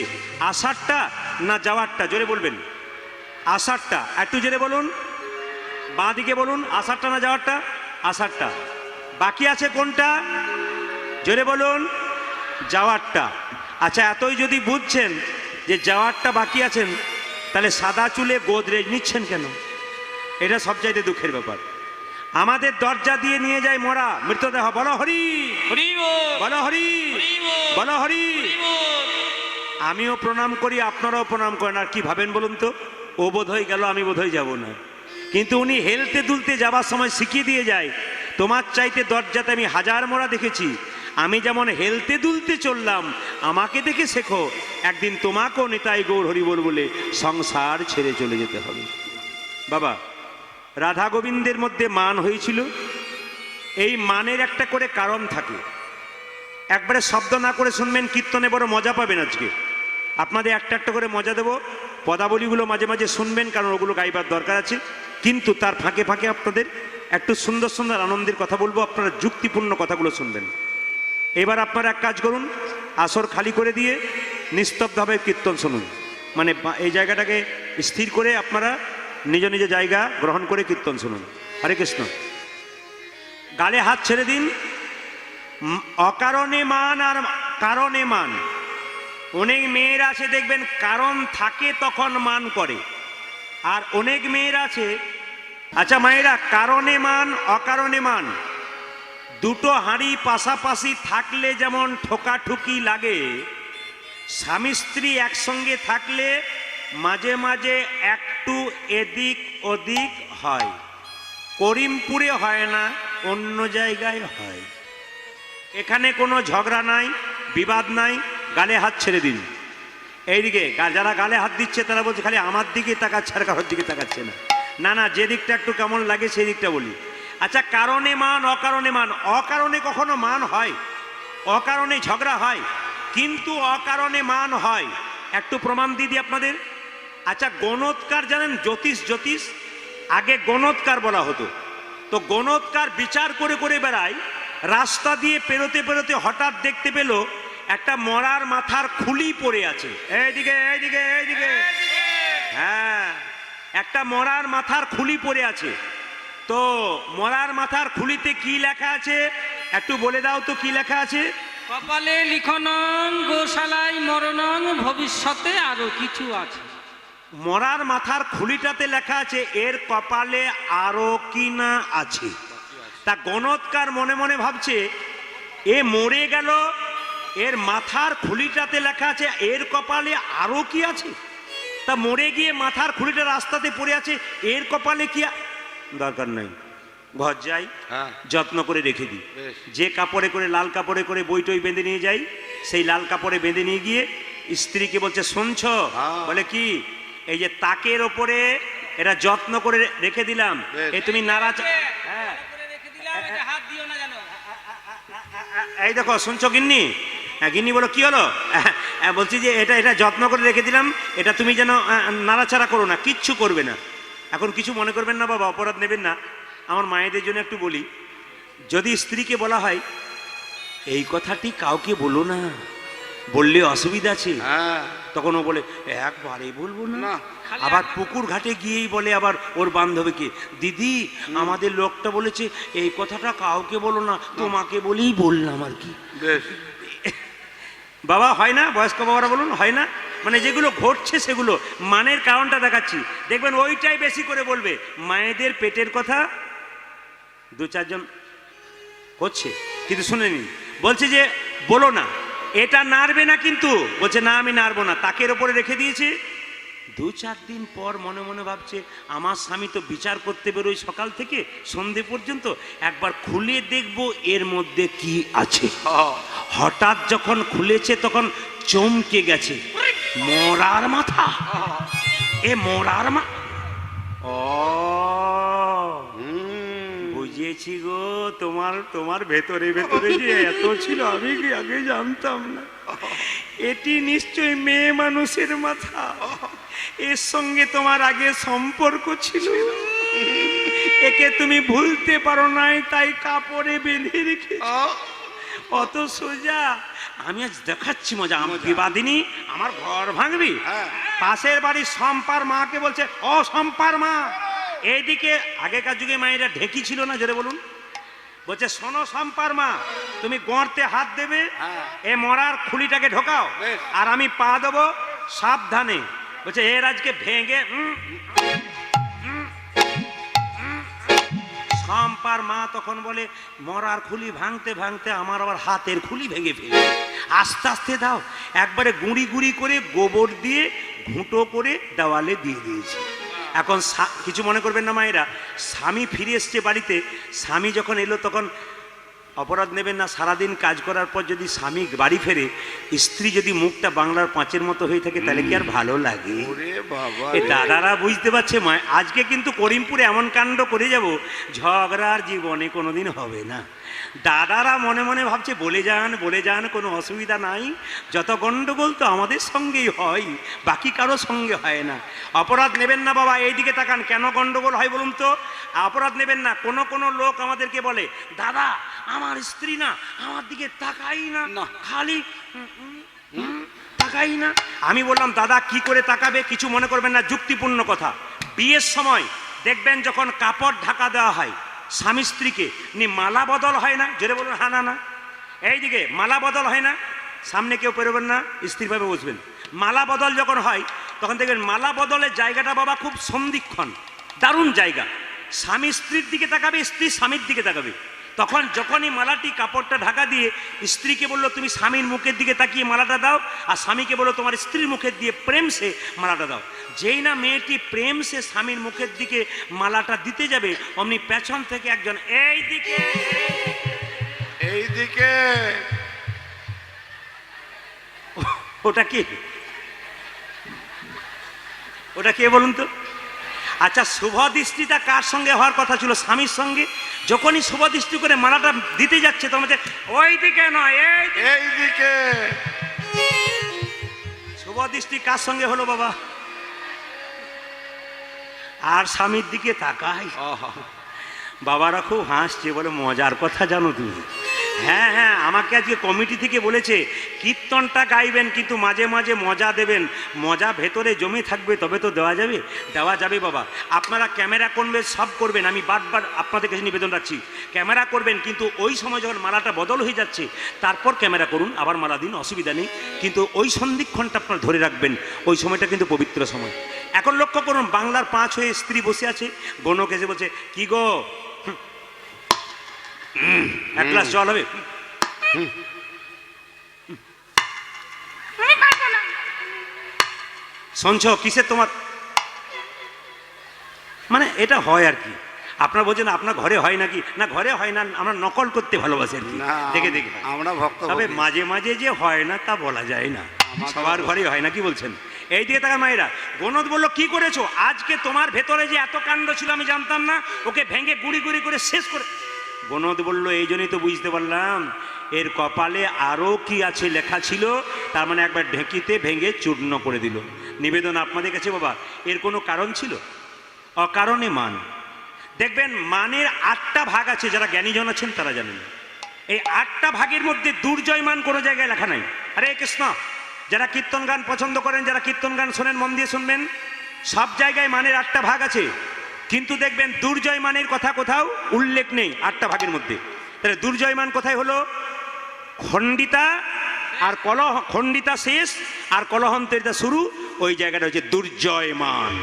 আষাঢ়টা না যাওয়ারটা? জোরে বলবেন। আষাঢ়টা। একটু জোরে বলুন, বাঁ দিকে বলুন, আষাঢ়টা না যাওয়ারটা? আষাঢ়টা। বাকি আছে কোনটা? জোরে বলুন, যাওয়ারটা। আচ্ছা, এতই যদি বুঝছেন যে যাওয়ারটা বাকি আছেন, তাহলে সাদা চুলে গোদরেজ নিচ্ছেন কেন? এটা সবচাইতে দুঃখের ব্যাপার। আমাদের দরজা দিয়ে নিয়ে যায় মরা মৃতদেহ। বলো হরি, বলো হরি, বলো হরি। আমিও প্রণাম করি, আপনারাও প্রণাম করেন। আর কি ভাবেন বলুন তো? ও বোধ হয়ে গেল, আমি বোধ হয়ে যাবো না। কিন্তু উনি হেলতে দুলতে যাবার সময় শিখিয়ে দিয়ে যায়, তোমার চাইতে দরজাতে আমি হাজার মরা দেখেছি, আমি যেমন হেলতে দুলতে চললাম, আমাকে দেখে শেখো, একদিন তোমাকেও নিতাই গৌর হরি বল বলে সংসার ছেড়ে চলে যেতে হবে। বাবা, রাধা গোবিন্দের মধ্যে মান হয়েছিল। এই মানের একটা করে কারণ থাকে। একবারে শব্দ না করে শুনবেন, কীর্তনে বড় মজা পাবেন। আজকে আপনাদের একটা একটা করে মজা দেব, পদাবলীগুলো মাঝে মাঝে শুনবেন, কারণ ওগুলো গাইবার দরকার আছে। কিন্তু তার ফাঁকে ফাঁকে আপনাদের একটু সুন্দর সুন্দর আনন্দের কথা বলবো, আপনারা যুক্তিপূর্ণ কথাগুলো শুনবেন। এবার আপনারা এক কাজ করুন, আসর খালি করে দিয়ে নিস্তব্ধভাবে কীর্তন শুনুন। মানে এই জায়গাটাকে স্থির করে আপনারা নিজ নিজ জায়গা গ্রহণ করে কীর্তন শুনুন। হরে কৃষ্ণ। গালে হাত ছেড়ে দিন। অকারণে মান আর কারণে মান। অনেক মেয়েরা আছে দেখবেন, কারণ থাকে তখন মান করে, আর অনেক মেয়েরা আছে, আচ্ছা মায়েরা, কারণে মান অকারণে মান দুটো হাঁড়ি পাশাপাশি থাকলে যেমন ঠোকাঠুকি লাগে, স্বামী স্ত্রী একসঙ্গে থাকলে মাঝে মাঝে একটু এদিক ওদিক হয়। করিমপুরে হয় না, অন্য জায়গায় হয়। এখানে কোনো ঝগড়া নাই, বিবাদ নাই। গালে হাত ছেড়ে দিন। এইদিকে যারা গালে হাত দিচ্ছে তারা বলছে খালি আমার দিকে তাকাচ্ছে, আর কারোর দিকে তাকাচ্ছে না। না না, যে দিকটা একটু কেমন লাগে সেই দিকটা বলি। আচ্ছা, কারণে মান অকারণে মান। অকারণে কখনো মান হয়, অকারণে ঝগড়া হয়, কিন্তু অকারণে মান হয়। একটু প্রমাণ দিয়ে দিই আপনাদের। আচ্ছা, গণৎকার জানেন? জ্যোতিষ আগে গণৎকার বলা হতো। তো গণৎকার বিচার করে করে বেড়ায়, রাস্তা দিয়ে পেরোতে পেরোতে হঠাৎ দেখতে পেল একটা মরার মাথার খুলি পড়ে আছে। এইদিকে এইদিকে এইদিকে, হ্যাঁ, একটা মরার মাথার খুলি পড়ে আছে। তো মরার মাথার খুলিতে কি লেখা আছে একটু বলে দাও তো, কি লেখা আছে? কপালে লিখনং গোশালায় মরণং, ভবিষ্যতে আরো কিছু আছে। মরার মাথার খুলিটাতে লেখা আছে এর কপালে আরো কি না আছে। তা গণৎকার মনে মনে ভাবছে, এ মরে গেল, এর মাথার খুলিটাতে লেখা আছে এর কপালে আরো কি আছে। তা মরে গিয়ে মাথার খুলিটা রাস্তাতে পড়ে আছে, এর কপালে কি দরকার নাই, ঘর যাই, যত্ন করে রেখে দিই। যে কাপড়ে করে, লাল কাপড়ে করে বই টই বেঁধে নিয়ে যাই, সেই লাল কাপড়ে বেঁধে নিয়ে গিয়ে স্ত্রীকে বলছে, শুনছ? বলে কি? এই যে তাকের ওপরে এটা যত্ন করে রেখে দিলাম, এ তুমি নারাজ, হ্যাঁ এই দেখো, শুনছো গিন্নি? হ্যাঁ গিন্নি বলো, কি হলো? বলছি যে এটা যত্ন করে রেখে দিলাম, এটা তুমি যেন নাড়াচাড়া করো না, কিচ্ছু করবে না। এখন কিছু মনে করবেন না বাবা, অপরাধ নেবেন না। আমার মায়েদের জন্য একটু বলি, যদি স্ত্রীকে বলা হয় এই কথাটি কাউকে বলো না, বললে অসুবিধা আছে, তখন ও বলে একবারে বলবো না। আবার পুকুর ঘাটে গিয়েই বলে আবার ওর বান্ধবীকে, দিদি আমাদের লোকটা বলেছে এই কথাটা কাউকে বলো না, তোমাকে বলেই বললাম আর কি। বাবা হয় না? বয়স্ক বাবারা বলুন, হয় না? মানে যেগুলো ঘটছে সেগুলো মানের কারণটা দেখাচ্ছি, দেখবেন ওইটাই বেশি করে বলবে। মায়েদের পেটের কথা দু চারজন হচ্ছে, কিন্তু শুনে নিন, বলছে যে বলো না, এটা নাড়বে না কিন্তু। বলছে না আমি নাড়বো না, তাকের ওপরে রেখে দিয়েছে। 2-4 দিন পর মনে মনে ভাবছে আমার স্বামী তো বিচার করতে বেরোয় সকাল থেকে সন্ধে পর্যন্ত, একবার খুলে দেখবো এর মধ্যে কি আছে। হঠাৎ যখন খুলেছে তখন চমকে গেছে, মরার মাথা। এ মরার মা, ও বুঝেছি গো, তোমার ভেতরে ভেতরে যে এত ছিল আমি কি আগে জানতাম না। এটি নিশ্চয়ই মেয়ে মানুষের মাথা, এর সঙ্গে তোমার আগে সম্পর্ক ছিল, একে তুমি ভুলতে পারো নাই তাই কাপড়ে বেঁধে রেখে। অত সোজা আমি আজ দেখাচ্ছি মজা। আমার বিবাদিনী, আমার ঘর ভাঙবি। পাশের বাড়ির সম্পার মাকে বলছে, ও সম্পার মা, এইদিকে। আগেকার যুগে মায়েরা ঢেকি ছিল না, জোরে বলুন। বলছে শোনো সম্পার মা, তুমি গর্তে হাত দেবে, এ মরার খুলিটাকে ঢোকাও, আর আমি পা দেবো, সাবধানে। বলছে এর আজকে ভেঙে। সম্পার মা তখন বলে, মরার খুলি ভাঙতে ভাঙতে আমার আবার হাতের খুলি ভেঙে ফেলে, আস্তে আস্তে দাও। একবারে গুঁড়ি গুঁড়ি করে গোবর দিয়ে ঘুঁটো করে দেওয়ালে দিয়ে দিয়েছে। এখন কিছু মনে করবেন না মায়েরা, স্বামী ফিরে এসছে বাড়িতে। স্বামী যখন এলো তখন অপরাধ নেবেন না, সারাদিন কাজ করার পর যদি স্বামী বাড়ি ফেরে, স্ত্রী যদি মুখটা বাংলার পাঁচের মতো হয়ে থাকে তাহলে কি আর ভালো লাগে? এ দাদারা বুঝতে পারছে মা, আজকে কিন্তু করিমপুরে এমন কাণ্ড করে যাব, ঝগড়ার জীবনে কোনোদিন হবে না। দাদারা মনে মনে ভাবছে বলে যান, কোনো অসুবিধা নাই, যত গন্ডগোল তো আমাদের সঙ্গেই হয়, বাকি কারো সঙ্গে হয় না। অপরাধ নেবেন না বাবা, এইদিকে তাকান, কেন গন্ডগোল হয় বলুন তো? অপরাধ নেবেন না। কোনো লোক আমাদেরকে বলে, দাদা আমার স্ত্রী না আমার দিকে তাকাই না, খালি তাকাই না। আমি বললাম দাদা কি করে তাকাবে? কিছু মনে করবেন না, যুক্তিপূর্ণ কথা। বিয়ের সময় দেখবেন যখন কাপড় ঢাকা দেওয়া হয় স্বামী স্ত্রীকে, মালা বদল হয় না? জোরে বলুন হ্যাঁ না না। এইদিকে মালা বদল হয় না, সামনে কেউ পেরোবেন না, স্থিরভাবে বসবেন। মালা বদল যখন হয় তখন দেখবেন মালা বদলের জায়গাটা বাবা খুব সন্ধিক্ষণ, দারুণ জায়গা। স্বামী স্ত্রীর দিকে তাকাবে, স্ত্রী স্বামীর দিকে তাকাবে। তখন যখনই মালাটি কাপড়টা ঢাকা দিয়ে স্ত্রীকে বললো তুমি স্বামীর মুখের দিকে তাকিয়ে মালাটা দাও, আর স্বামীকে বললো তোমার স্ত্রীর মুখের দিয়ে প্রেম সে মালাটা দাও। যেই না মেয়েটি প্রেম সে স্বামীর মুখের দিকে মালাটা দিতে যাবে, অমনি পেছন থেকে একজন এইদিকে ওটা কে বলুন তো? আচ্ছা, শুভ দৃষ্টিটা কার সঙ্গে হওয়ার কথা ছিল? স্বামীর সঙ্গে। যখনই শুভ দৃষ্টি করে মালাটা দিতে যাচ্ছে তখন ওই দিকে নয়, এইদিকে। শুভ দৃষ্টি কার সঙ্গে হলো বাবা? আর স্বামীর দিকে তাকাই। বাবারা খুব হাসছে, বলে মজার কথা জানো তুমি? হ্যাঁ, আমাকে আজকে কমিটি থেকে বলেছে কীর্তনটা গাইবেন কিন্তু মাঝে মাঝে মজা দেবেন, মজা ভেতরে জমে থাকবে তবে তো দেওয়া যাবে বাবা। আপনারা ক্যামেরা করবেন, সব করবেন, আমি বারবার আপনাদের কাছে নিবেদন রাখছি, ক্যামেরা করবেন কিন্তু ওই সময় যখন মালাটা বদল হয়ে যাচ্ছে তারপর ক্যামেরা করুন, আবার মালা দিন, অসুবিধা নেই, কিন্তু ওই সন্ধিক্ষণটা আপনারা ধরে রাখবেন, ওই সময়টা কিন্তু পবিত্র সময়। এখন লক্ষ্য করুন, বাংলার 5 হয়ে স্ত্রী বসে আছে, গণক এসে বলছে কি গো এক গ্লাস জল হবে? শুনছ কিসের তোমার, মানে এটা হয় আর কি। আপনার বলছেন আপনার ঘরে হয় নাকি? না ঘরে হয় না, আমরা নকল করতে ভালোবাসি আর কি, দেখে আমরা ভক্ত। তবে মাঝে মাঝে যে হয় না তা বলা যায় না, সবার ঘরে হয় না, কি বলছেন? এই দিকে তাকা মায়েরা। গণদ বললো কি করেছো আজকে? তোমার ভেতরে যে এত কাণ্ড ছিল আমি জানতাম না, ওকে ভেঙে গুড়ি গুড়ি করে শেষ করে। গণদ বলল এই জন্যই তো বুঝতে পারলাম এর কপালে আরো কি আছে লেখা ছিল, তার মানে একবার ঢেঁকিতে ভেঙে চূর্ণ করে দিল। নিবেদন আপনাদের কাছে বাবা, এর কোনো কারণ ছিল? অকারণে মান। দেখবেন মানের 8টা ভাগ আছে, যারা জ্ঞানীজন আছেন তারা জানেন। এই 8টা ভাগের মধ্যে দুর্জয় মান কোনো জায়গায় লেখা নাই। হরে কৃষ্ণ। যারা কীর্তন গান পছন্দ করেন, যারা কীর্তন গান শোনেন, মন দিয়ে শুনবেন, সব জায়গায় মানের 8টা ভাগ আছে, কিন্তু দেখবেন দুর্জয় মানের কথা কোথাও উল্লেখ নেই 8টা ভাগের মধ্যে। তাহলে দুর্জয় মান কোথায় হলো? খণ্ডিতা আর খণ্ডিতা শেষ আর কলহন্তরিতা শুরু, ওই জায়গাটা হচ্ছে দুর্জয় মান।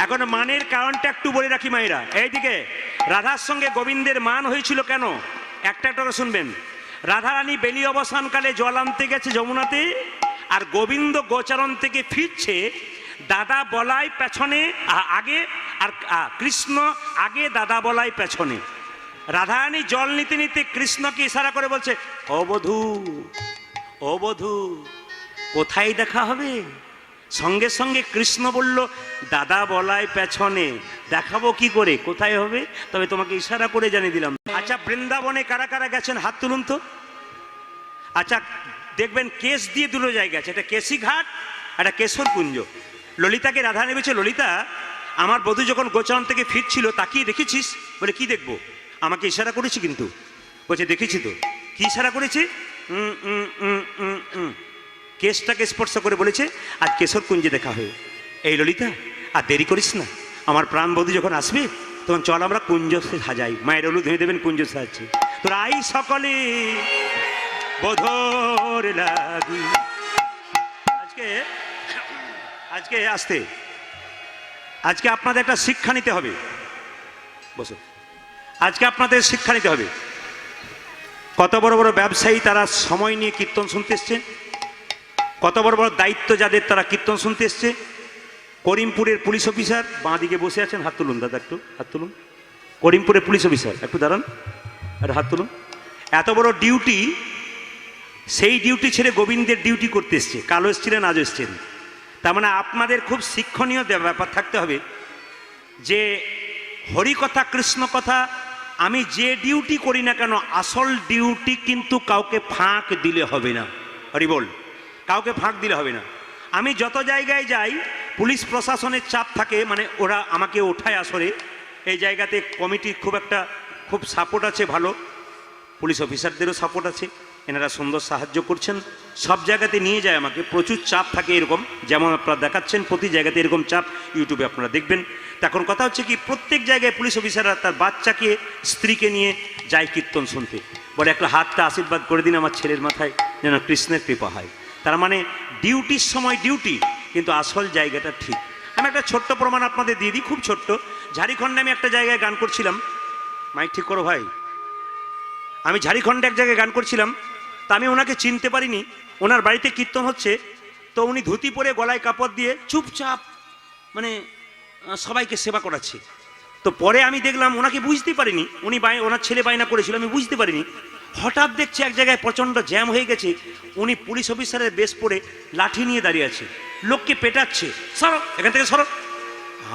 এখন মানের কারণটা একটু বলে রাখি মায়েরা। এইদিকে রাধার সঙ্গে গোবিন্দের মান হয়েছিল কেন, একটা করে শুনবেন। রাধারানী বেলি অবসানকালে জল আনতে গেছে যমুনাতে, আর গোবিন্দ গোচারণ থেকে ফিরছে, দাদা বলাই পেছনে আগে, আর কৃষ্ণ আগে, দাদা বলাই পেছনে। রাধারানী জল নিতে নিতে কৃষ্ণকে ইশারা করে বলছে, ও বধূ, ও বধূ, কোথায় দেখা হবে? সঙ্গে সঙ্গে কৃষ্ণ বলল, দাদা বলাই পেছনে। দেখাবো কি করে, কোথায় হবে? তবে তোমাকে ইশারা করে জানিয়ে দিলাম। আচ্ছা, বৃন্দাবনে কারা কারা গেছেন হাত তুলুন তো। আচ্ছা, দেখবেন কেশ দিয়ে দুটো জায়গা আছে, একটা কেশি ঘাট, একটা কেশর কুঞ্জ। ললিতাকে রাধা নেমেছে, ললিতা আমার বধূ যখন গোচারণ থেকে ফিরছিল তাকিয়ে দেখেছিস? বলে কি দেখবো? আমাকে ইশারা করেছি কিন্তু। বলছে দেখেছি তো। কি ইশারা করেছি? কেশটাকে স্পর্শ করে বলেছে আজ কেশর কুঞ্জে দেখা হয়ে। এই ললিতা, আর দেরি করিস না, আমার প্রাণ বধূ যখন আসবে তখন চল আমরা কুঞ্জ সাজাই। মায়ের হলুদ ধুয়ে দেবেন, কুঞ্জ সাজাচ্ছি। তোরা আই সকলে বধর লাগি। আজকে আজকে আসতে আজকে আপনাদের একটা শিক্ষা নিতে হবে। বসো। আজকে আপনাদের শিক্ষা নিতে হবে। কত বড় বড় ব্যবসায়ী তারা সময় নিয়ে কীর্তন শুনতে এসছে, কত বড় বড় দায়িত্ব যাদের তারা কীর্তন শুনতে এসছে। করিমপুরের পুলিশ অফিসার বাঁ দিকে বসে আছেন, হাত তুলুন দাদা, একটু হাত তুলুন। করিমপুরের পুলিশ অফিসার একটু দাঁড়ান, আর হাত তুলুন। এত বড় ডিউটি, সেই ডিউটি ছেড়ে গোবিন্দের ডিউটি করতে এসছে। কালো এসছিলেন, আজ এসছেন। তার মানে আপনাদের খুব শিক্ষণীয় ব্যাপার থাকতে হবে যে হরিকথা, কৃষ্ণ কথা, আমি যে ডিউটি করি না কেন, আসল ডিউটি কিন্তু কাউকে ফাঁক দিলে হবে না। হরি বল, কাউকে ফাঁক দিলে হবে না। আমি যত জায়গায় যাই পুলিশ প্রশাসনের চাপ থাকে, মানে ওরা আমাকে ওঠায় আসরে। এই জায়গাতে কমিটির খুব সাপোর্ট আছে, ভালো পুলিশ অফিসারদেরও সাপোর্ট আছে, এনারা সুন্দর সাহায্য করছেন। সব জায়গাতে নিয়ে যায় আমাকে, প্রচুর চাপ থাকে এরকম, যেমন আপনারা দেখাচ্ছেন প্রতি জায়গাতে এরকম চাপ ইউটিউবে আপনারা দেখবেন। তখন কথা হচ্ছে কি, প্রত্যেক জায়গায় পুলিশ অফিসাররা তার বাচ্চাকে, স্ত্রীকে নিয়ে যায় কীর্তন শুনতে। বলে একটা হাতটা আশীর্বাদ করে দিন আমার ছেলের মাথায়, যেন কৃষ্ণের কৃপা হয়। তার মানে ডিউটির সময় ডিউটি, কিন্তু আসল জায়গাটা ঠিক। আমি একটা ছোট্ট প্রমাণ আপনাদের দিয়ে দিই, খুব ছোট্ট। ঝাড়খণ্ডে আমি একটা জায়গায় গান করছিলাম, মাইক ঠিক করো ভাই। আমি ঝাড়খণ্ডে এক জায়গায় গান করছিলাম, তা আমি ওনাকে চিনতে পারিনি। ওনার বাড়িতে কীর্তন হচ্ছে, তো উনি ধুতি পরে গলায় কাপড় দিয়ে চুপচাপ মানে সবাইকে সেবা করাচ্ছে। তো পরে আমি দেখলাম, ওনাকে বুঝতে পারিনি, উনি ওনার ছেলে বায়না করেছিল, আমি বুঝতে পারিনি। হঠাৎ দেখছি এক জায়গায় প্রচণ্ড জ্যাম হয়ে গেছে, উনি পুলিশ অফিসারের বেশ পরে লাঠি নিয়ে দাঁড়িয়ে আছে, লোককে পেটাচ্ছে, সরো এখান থেকে সরো।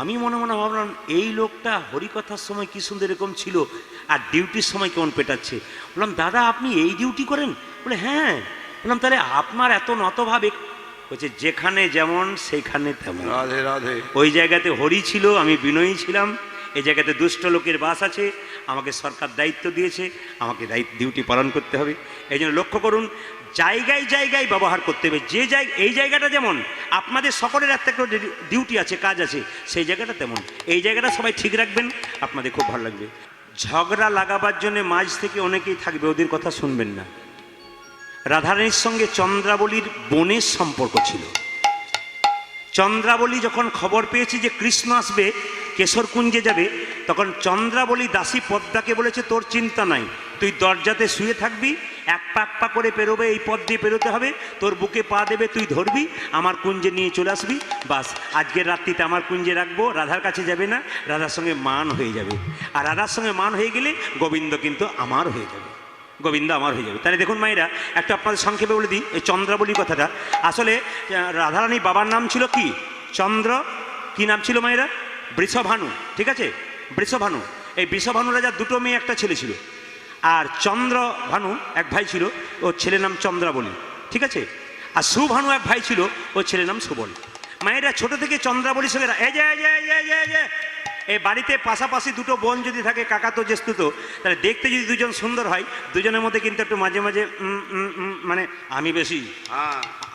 আমি মনে মনে ভাবলাম, এই লোকটা হরিকথার সময় কি সুন্দর এরকম ছিল, আর ডিউটির সময় কেমন পেটাচ্ছে। বললাম, দাদা আপনি এই ডিউটি করেন? বলে হ্যাঁ। বললাম, তাহলে আপনার এত নতভাবে? বলছে, যেখানে যেমন সেইখানে তেমন। রাধে রাধে। ওই জায়গাতে হরি ছিল, আমি বিনয়ী ছিলাম। এই জায়গাতে দুষ্ট লোকের বাস আছে, আমাকে সরকার দায়িত্ব দিয়েছে, আমাকে ডিউটি পালন করতে হবে। এই জন্য লক্ষ্য করুন, জায়গায় জায়গায় ব্যবহার করতে হবে। এই জায়গাটা যেমন আপনাদের সকলের একটা ডিউটি আছে, কাজ আছে, সেই জায়গাটা তেমন। এই জায়গাটা সবাই ঠিক রাখবেন, আপনাদের খুব ভালো লাগবে। ঝগড়া লাগাবার জন্য মাঝ থেকে অনেকেই থাকবে, ওদের কথা শুনবেন না। রাধারানীর সঙ্গে চন্দ্রাবলীর বোনের সম্পর্ক ছিল। চন্দ্রাবলী যখন খবর পেয়েছে যে কৃষ্ণ আসবে, কেশর কুঞ্জে যাবে, তখন চন্দ্রাবলী দাসী পদ্মাকে বলেছে, তোর চিন্তা নাই, তুই দরজাতে শুয়ে থাকবি, এক পা করে পেরোবে, এই পথ দিয়ে পেরোতে হবে, তোর বুকে পা দেবে, তুই ধরবি, আমার কুঞ্জে নিয়ে চলে আসবি, বাস আজকের রাত্রিতে আমার কুঞ্জে রাখবো। রাধার কাছে যাবে না, রাধার সঙ্গে মান হয়ে যাবে। আর রাধার সঙ্গে মান হয়ে গেলে গোবিন্দ কিন্তু আমার হয়ে যাবে, গোবিন্দ আমার হয়ে যাবে। তাহলে দেখুন মায়েরা, একটা আপনাদের সংক্ষেপে বলে দিই এই চন্দ্রাবলীর কথাটা। আসলে রাধারানীর বাবার নাম ছিল কি? চন্দ্র। কি নাম ছিল মায়েরা? বৃষভানু। ঠিক আছে, বৃষভানু। এই বৃষভানু রাজার দুটো মেয়ে, একটা ছেলে ছিল। আর চন্দ্রভানু এক ভাই ছিল, ওর ছেলের নাম চন্দ্রাবলী। ঠিক আছে। আর সুভানু এক ভাই ছিল, ওর ছেলের নাম সুবল। মায়েরা ছোট থেকে চন্দ্রাবলীর সঙ্গে এই বাড়িতে পাশাপাশি দুটো বোন যদি থাকে, কাকাতো জ্যেষ্ঠতো, তাহলে দেখতে যদি দুজন সুন্দর হয়, দুজনের মধ্যে কিন্তু একটু মাঝে মাঝে মানে আমি বেশি।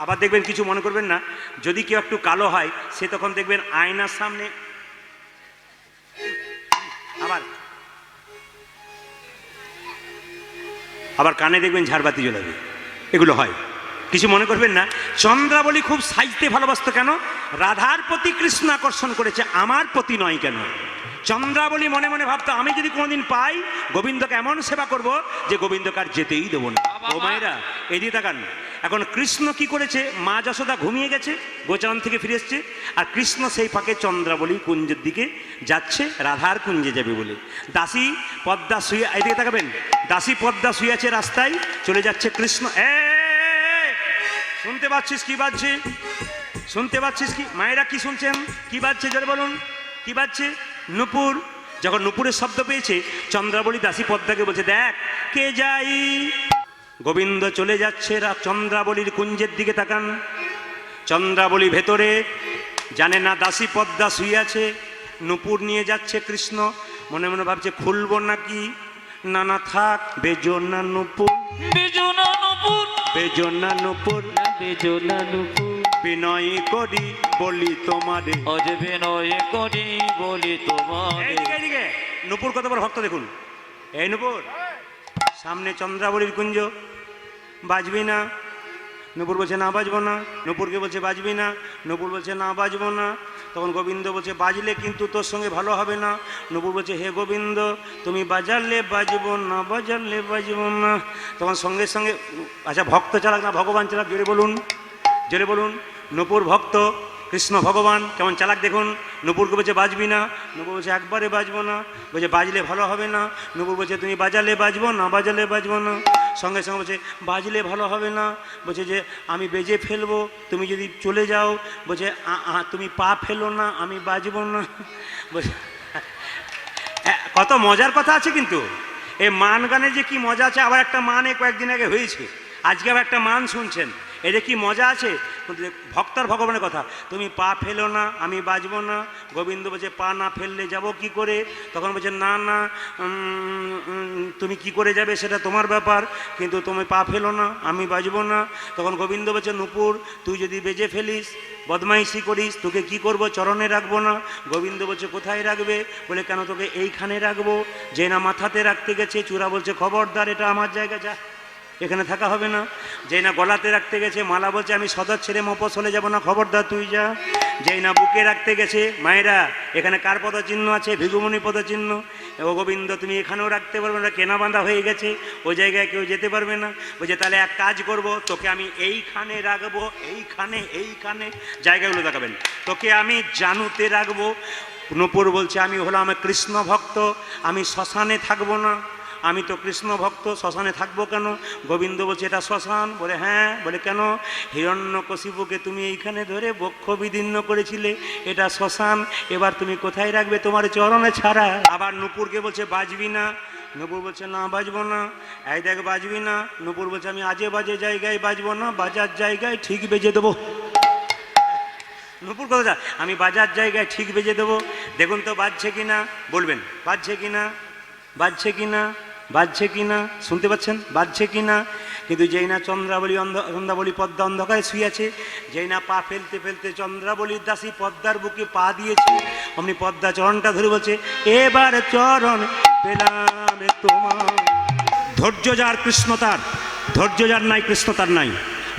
আবার দেখবেন, কিছু মনে করবেন না, যদি কেউ একটু কালো হয়, সে তখন দেখবেন আয়নার সামনে আবার কানে দেখবেন ঝাড়বাতি জ্বলাবে, এগুলো হয়। কিছু মনে করবেন না। চন্দ্রাবলী খুব সাজতে ভালোবাসতো কেন? রাধার প্রতি কৃষ্ণ আকর্ষণ করেছে, আমার প্রতি নয় কেন? চন্দ্রাবলী মনে মনে ভাবতো আমি যদি কোনোদিন পাই গোবিন্দকে এমন সেবা করব যে গোবিন্দকে আর যেতেই দেবো না। ও মায়েরা এদিকে তাকান, এখন কৃষ্ণ কি করেছে? মা যশোদা ঘুমিয়ে গেছে, গোচারণ থেকে ফিরে এসছে, আর কৃষ্ণ সেই ফাঁকে চন্দ্রাবলী কুঞ্জের দিকে যাচ্ছে, রাধার কুঞ্জে যাবে বলে। দাসী পদ্মা শুয়ে, এদিকে তাকাবেন, দাসী পদ্মা শুয়ে আছে রাস্তায়, চলে যাচ্ছে কৃষ্ণ। শুনতে পাচ্ছিস কি বাজছে? শুনতে পাচ্ছিস কি? মায়েরা কি শুনছেন? কি বাজছে জোরে বলুন, কি বাজছে? নূপুর। যখন নূপুরের শব্দ পেয়েছে, চন্দ্রাবলী দাসী পদ্মাকে বলছে, দেখ কে যাই। গোবিন্দ চলে যাচ্ছে চন্দ্রাবলীর কুঞ্জের দিকে। তাকান, চন্দ্রাবলী ভেতরে, জানে না দাসী পদ্মা শুয়ে আছে, নূপুর নিয়ে যাচ্ছে কৃষ্ণ। মনে মনে ভাবছে খুলবো নাকি, না না থাক, বেজো না নূপুর, বেজো না নূপুর, বেজো না নূপুর, বেজো না নূপুর, বিনয় করি বলি তোমারে, অজ বিনয় করি বলি তোমারে। এইদিকে এইদিকে, নূপুর কত বড় ভক্ত দেখুন। এই নূপুর, সামনে চন্দ্রাবলীর কুঞ্জ, বাজবি না? নূপুর বলছে না বাজবো না। নূপুরকে বলছে বাজবি না, নূপুর বলছে না বাজবো না। তখন গোবিন্দ বলছে বাজলে কিন্তু তোর সঙ্গে ভালো হবে না। নূপুর বলছে হে গোবিন্দ, তুমি বাজালে বাজবো না, বাজালে বাজবো না। তখন সঙ্গে সঙ্গে, আচ্ছা ভক্ত চালাক না ভগবান চালাক? জোরে বলুন, জোরে বলুন। নূপুর ভক্ত, কৃষ্ণ ভগবান কেমন চালাক দেখুন। নূপুরকে বলছে বাজবি না, নূপুর বলছে একবারে বাজবো না, বলছে বাজলে ভালো হবে না। নূপুর বলছে তুমি বাজালে বাজবো না, বাজালে বাজবো না। সঙ্গে সঙ্গে বলছে বাজলে ভালো হবে না, বলছে যে আমি বেজে ফেলবো, তুমি যদি চলে যাও। বলছে তুমি পা ফেলো না, আমি বাজবো না। বলছে কত মজার কথা আছে কিন্তু। এই মান গানের যে কি মজা আছে, আবার একটা মান কয়েকদিন আগে হয়েছে, আজকে আবার একটা মান শুনছেন, এদের কি মজা আছে। ভক্তর ভগবানের কথা, তুমি পা ফেলো না, আমি বাজবো না। গোবিন্দ বলছে পা না ফেললে যাব কি করে? তখন বলছে না না, তুমি কি করে যাবে সেটা তোমার ব্যাপার, কিন্তু তুমি পা ফেলো না, আমি বাজবো না। তখন গোবিন্দ বলছে নূপুর, তুই যদি বেজে ফেলিস, বদমাইশি করিস, তোকে কি করব? চরণে রাখবো না। গোবিন্দ বলছে কোথায় রাখবে? বলে কেন তোকে এইখানে রাখবো। যে না মাথাতে রাখতে গেছে, চূড়া বলছে খবরদার, এটা আমার জায়গা, যা, এখানে থাকা হবে না। যেই না গলাতে রাখতে গেছে, মালা বলছে আমি সদর ছেড়ে মফস্বলে যাব না, খবরদার তুই যা। যেই না বুকে রাখতে গেছে, মায়েরা এখানে কার পদচিহ্ন আছে? ভিগুমণি পদচিহ্ন। ও গোবিন্দ তুমি এখানেও রাখতে পারবে না, কেনা বাঁধা হয়ে গেছে, ওই জায়গায় কেউ যেতে পারবে না। বলছে তাহলে এক কাজ করব, তোকে আমি এইখানে রাখবো, এইখানে, এইখানে, জায়গাগুলো দেখাবেন, তোকে আমি জানুতে রাখবো। নূপুর বলছে আমি হলাম কৃষ্ণ ভক্ত, আমি শ্মশানে থাকবো না। আমি তো কৃষ্ণ ভক্ত, শ্মশানে থাকবো কেন? গোবিন্দ বলছে এটা শ্মশান। বলে হ্যাঁ। বলে কেন? হিরণ্যকশিপুকে তুমি এইখানে ধরে বক্ষ বিদীর্ণ করেছিলে, এটা শ্মশান। এবার তুমি কোথায় রাখবে? তোমার চরণে ছাড়া। আবার নূপুরকে বলছে বাজবি না। নূপুর বলছে না বাজবো না। এই দেখ বাজবি না। নূপুর বলছে আমি আজে বাজে জায়গায় বাজবো না, বাজার জায়গায় ঠিক বেজে দেবো। নূপুর কথা, আমি বাজার জায়গায় ঠিক বেজে দেবো। দেখুন তো বাজছে কিনা, বলবেন বাজছে কিনা, বাজছে কিনা, বাজছে কিনা, শুনতে পাচ্ছেন বাজছে কিনা? কিন্তু যেই না চন্দ্রাবলী পদ্মা অন্ধকারে শুয়ে আছে, যেই না পা ফেলতে ফেলতে চন্দ্রাবলীর দাসী পদ্মার বুকে পা দিয়েছে, অমনি পদ্মা চরণটা ধরে বলছে এবার চরণ পেলাম তোমার। ধৈর্য যার কৃষ্ণ তার, ধৈর্য যার নাই কৃষ্ণ তার নাই।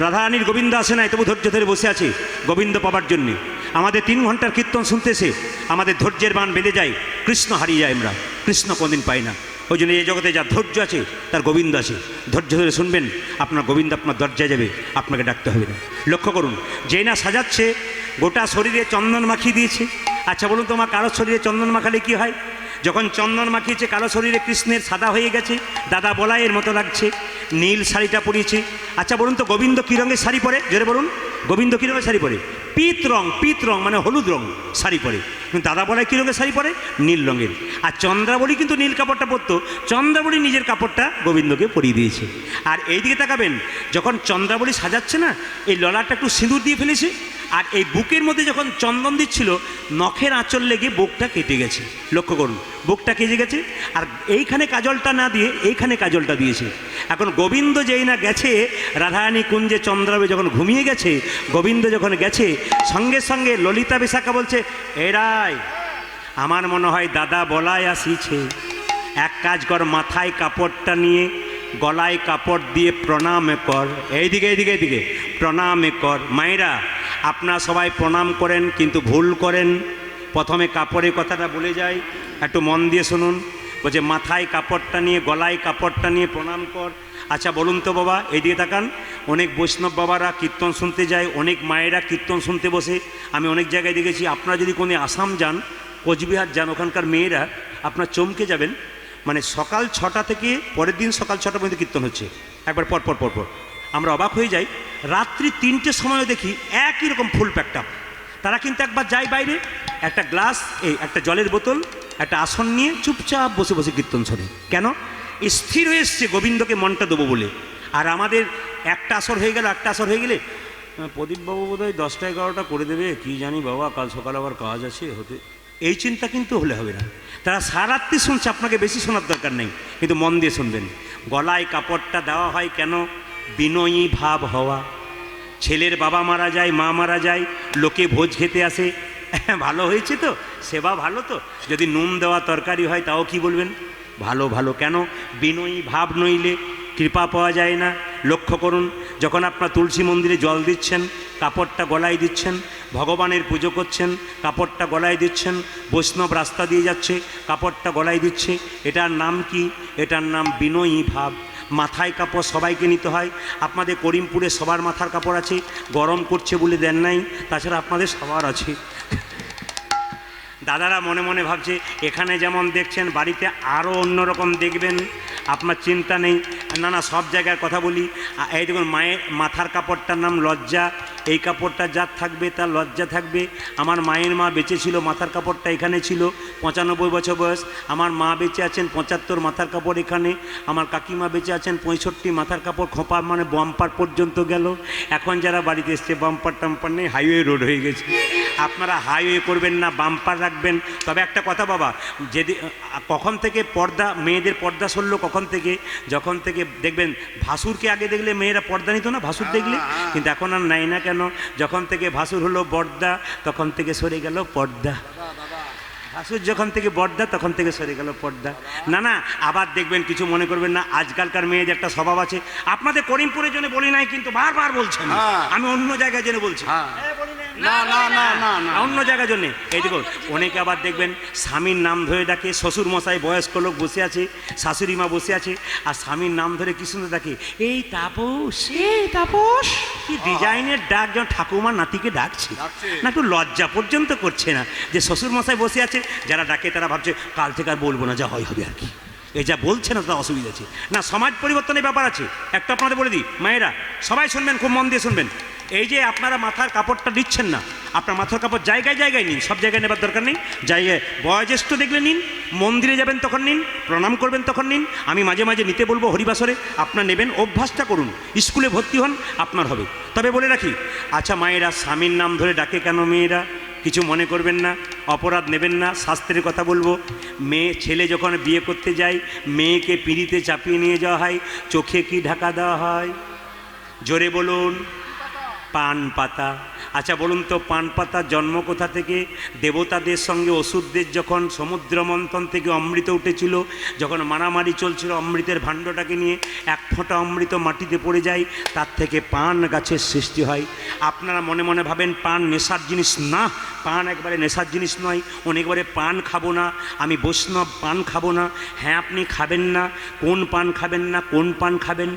রাধারানীর গোবিন্দ আসে নাই, তবু ধৈর্য ধরে বসে আছে গোবিন্দ পাবার জন্যে। আমাদের 3 ঘন্টার কীর্তন শুনতেছে, আমাদের ধৈর্যের বান বেঁধে যায়, কৃষ্ণ হারিয়ে যায়, আমরা কৃষ্ণ কোনদিন পাই না। ওই জন্য এই জগতে যার ধৈর্য আছে তার গোবিন্দ আছে। ধৈর্য ধরে শুনবেন, আপনার গোবিন্দ আপনার দরজায় যাবে, আপনাকে ডাকতে হবে না। লক্ষ্য করুন, যেই না সাজাচ্ছে, গোটা শরীরে চন্দন মাখিয়ে দিয়েছে। আচ্ছা বলুন তোমার কারো শরীরে চন্দন মাখালে কি হয়? যখন চন্দন মাখিয়েছে, কালো শরীরে কৃষ্ণের সাদা হয়ে গেছে, দাদা বলাইয়ের মতো লাগছে, নীল শাড়িটা পরিয়েছে। আচ্ছা বলুন তো গোবিন্দ কী রঙের শাড়ি পরে? জোরে বলুন, গোবিন্দ কী রঙের শাড়ি পরে? পিত রং, পিত রং মানে হলুদ রং শাড়ি পরে। কিন্তু দাদা বলাই কী রঙের শাড়ি পরে? নীল রঙের। আর চন্দ্রাবলী কিন্তু নীল কাপড়টা পরতো, চন্দ্রাবলী নিজের কাপড়টা গোবিন্দকে পরিয়ে দিয়েছে। আর এইদিকে তাকাবেন, যখন চন্দ্রাবলী সাজাচ্ছে না, এই ললাটটা একটু সিঁদুর দিয়ে ফেলেছে, আর এই বুকের মধ্যে যখন চন্দন দিচ্ছিল, নখের আঁচল লেগে বুকটা কেটে গেছে। লক্ষ্য করুন, বুকটা কেটে গেছে, আর এইখানে কাজলটা না দিয়ে এইখানে কাজলটা দিয়েছে। এখন গোবিন্দ যেই না গেছে, রাধারানী কুঞ্জে চন্দ্রাবলী যখন ঘুমিয়ে গেছে, গোবিন্দ যখন গেছে, সঙ্গে সঙ্গে ললিতা বিশাখা বলছে এরাই আমার মনে হয় দাদা বলাই আসিছে, এক কাজ কর, মাথায় কাপড়টা নিয়ে গলায় কাপড় দিয়ে প্রণাম কর। এইদিকে এইদিকে এইদিকে প্রণাম কর। মায়েরা আপনারা সবাই প্রণাম করেন কিন্তু ভুল করেন। প্রথমে কাপড়ের কথাটা বলে যাই, একটু মন দিয়ে শুনুন। বলছে মাথায় কাপড়টা নিয়ে গলায় কাপড়টা নিয়ে প্রণাম কর। আচ্ছা বলুন তো বাবা, এইদিকে তাকান। অনেক বৈষ্ণব বাবারা কীর্তন শুনতে যায়, অনেক মায়েরা কীর্তন শুনতে বসে। আমি অনেক জায়গায় দেখেছি, আপনারা যদি কোনো আসাম যান, কোচবিহার যান, ওখানকার মেয়েরা আপনার চমকে যাবেন। মানে সকাল 6টা থেকে পরের দিন সকাল 6টা পর্যন্ত কীর্তন হচ্ছে, একবার পর পর পর পর। আমরা অবাক হয়ে যাই। রাত্রি 3টের সময়ও দেখি একই রকম ফুল প্যাকটাপ। তারা কিন্তু একবার যায় বাইরে, একটা গ্লাস, একটা জলের বোতল, একটা আসন নিয়ে চুপচাপ বসে বসে কীর্তন শোনে। কেন? স্থির হয়ে এসছে গোবিন্দকে মনটা দেবো বলে। আর আমাদের একটা আসর হয়ে গেল, একটা আসর হয়ে গেলে প্রদীপবাবু বোধ হয় 10টা 11টা করে দেবে, কি জানি বাবা, কাল সকালে আবার কাজ আছে হতে। এই চিন্তা কিন্তু হলে হবে না। তারা সারাত্রি শুনছে, আপনাকে বেশি শোনার দরকার নেই, কিন্তু মন দিয়ে শুনবেন। গলায় কাপড়টা দেওয়া হয় কেন? বিনয়ী ভাব হওয়া। ছেলের বাবা মারা যায়, মা মারা যায়, লোকে ভোজ খেতে আসে, ভালো হয়েছে তো, সেবা ভালো তো, যদি নুন দেওয়া তরকারি হয় তাও কি বলবেন? ভালো ভালো। কেন? বিনয়ী ভাব নইলে কৃপা পাওয়া যায় না। লক্ষ্য করুন, যখন আপনার তুলসী মন্দিরে জল দিচ্ছেন, কাপড়টা গলায় দিচ্ছেন, ভগবানের পুজো করছেন, কাপড়টা গলায় দিচ্ছেন, বৈষ্ণব রাস্তা দিয়ে যাচ্ছে, কাপড়টা গলায় দিচ্ছে, এটার নাম কি? এটার নাম বিনয়ী ভাব। মাথায় কাপড় সবাইকে নিতে হয়। আপনাদের করিমপুরে সবার মাথার কাপড় আছে, গরম করছে বলে দেন নাই, তাছাড়া আপনাদের সবার আছে। দাদারা মনে মনে ভাবছে এখানে যেমন দেখছেন বাড়িতে আরও অন্যরকম দেখবেন, আপনার চিন্তা নেই। না না, সব জায়গার কথা বলি। এই দেখুন, মায়ের মাথার কাপড়টার নাম লজ্জা। এই কাপড়টা যার থাকবে তার লজ্জা থাকবে। আমার মায়ের মা বেঁচে ছিল, মাথার কাপড়টা এখানে ছিল, 95 বছর বয়স। আমার মা বেঁচে আছেন, 75 মাথার কাপড় এখানে। আমার কাকিমা বেঁচে আছেন, 65 মাথার কাপড় খোঁপা, মানে বাম্পার পর্যন্ত গেল। এখন যারা বাড়িতে এসছে বাম্পার টাম্পার নেই, হাইওয়ে রোড হয়ে গেছে। আপনারা হাইওয়ে করবেন না, বাম্পার রাখবেন। তবে একটা কথা বাবা, যদি কখন থেকে পর্দা, মেয়েদের পর্দা সরলো কখন থেকে? যখন থেকে দেখবেন ভাসুরকে আগে দেখলে মেয়েরা পর্দা নিত না, ভাসুর দেখলে, কিন্তু এখন আর নাই না। কেন? যখন থেকে ভাসুর হলো বর্দা, তখন থেকে সরে গেল পর্দা। ভাসুর যখন থেকে বর্দা, তখন থেকে সরে গেল পর্দা। না না, আবার দেখবেন, কিছু মনে করবেন না, আজকালকার মেয়েদের একটা স্বভাব আছে। আপনাদের করিমপুরের জন্য বলি নাই, কিন্তু বারবার বলছেন, আমি অন্য জায়গায় জন্য বলছি, না না না না না, অন্য জায়গার জন্যে। এই দেখুন, অনেকে আবার দেখবেন স্বামীর নাম ধরে ডাকে। শ্বশুর মশাই বয়স্ক লোক বসে আছে, শাশুড়ি মা বসে আছে, আর স্বামীর নাম ধরে কি সুন্দর ডাকে, এই তাপস, এই তাপস। কি ডিজাইনের ডাক, যেন ঠাকুমার নাতিকে ডাকছে না, একটু লজ্জা পর্যন্ত করছে না যে শ্বশুর মশাই বসে আছে। যারা ডাকে তারা ভাবছে কাল থেকে আর বলবো না, যা হয় হবে আর কি। এই যা বলছে না, তার অসুবিধা আছে না। সমাজ পরিবর্তনের ব্যাপার আছে। একটা আপনাদের বলে দিই, মায়েরা সবাই শুনবেন, খুব মন দিয়ে শুনবেন। এই যে আপনারা মাথার কাপড়টা দিচ্ছেন না, আপনার মাথার কাপড় জায়গায় জায়গায় নিন, সব জায়গায় নেবার দরকার নেই। জায়গায় বয়োজ্যেষ্ঠ দেখলে নিন, মন্দিরে যাবেন তখন নিন, প্রণাম করবেন তখন নিন। আমি মাঝে মাঝে নিতে বলবো হরিবাসরে, আপনার নেবেন, অভ্যাসটা করুন। স্কুলে ভর্তি হন, আপনার হবে। তবে বলে রাখি, আচ্ছা মায়েরা স্বামীর নাম ধরে ডাকে কেন? মেয়েরা কিছু মনে করবেন না, অপরাধ নেবেন না, শাস্ত্রের কথা বলবো। ছেলে যখন বিয়ে করতে যায়, মেয়েকে পিঁড়িতে চাপিয়ে নিয়ে যাওয়া হয়, চোখে কি ঢাকা দেওয়া হয়? জোরে বলুন। পান পাতা। আচ্ছা বলুন তো, পান পাতার জন্ম কোথা থেকে? দেবতাদের সঙ্গে অসুরদের যখন সমুদ্র মন্থন থেকে অমৃত উঠেছিল, যখন মারামারি চলছিল অমৃতের ভাণ্ডটাকে নিয়ে, এক ফোঁটা অমৃত মাটিতে পড়ে যায়, তার থেকে পান গাছের সৃষ্টি হয়। আপনারা মনে মনে ভাবেন পান নেশার জিনিস। না, পান একবারে নেশার জিনিস নয়। অনেকবারে পান খাবো না, আমি বৈষ্ণব, পান খাবো না। হ্যাঁ, আপনি খাবেন না। কোন পান খাবেন না, কোন পান খাবেন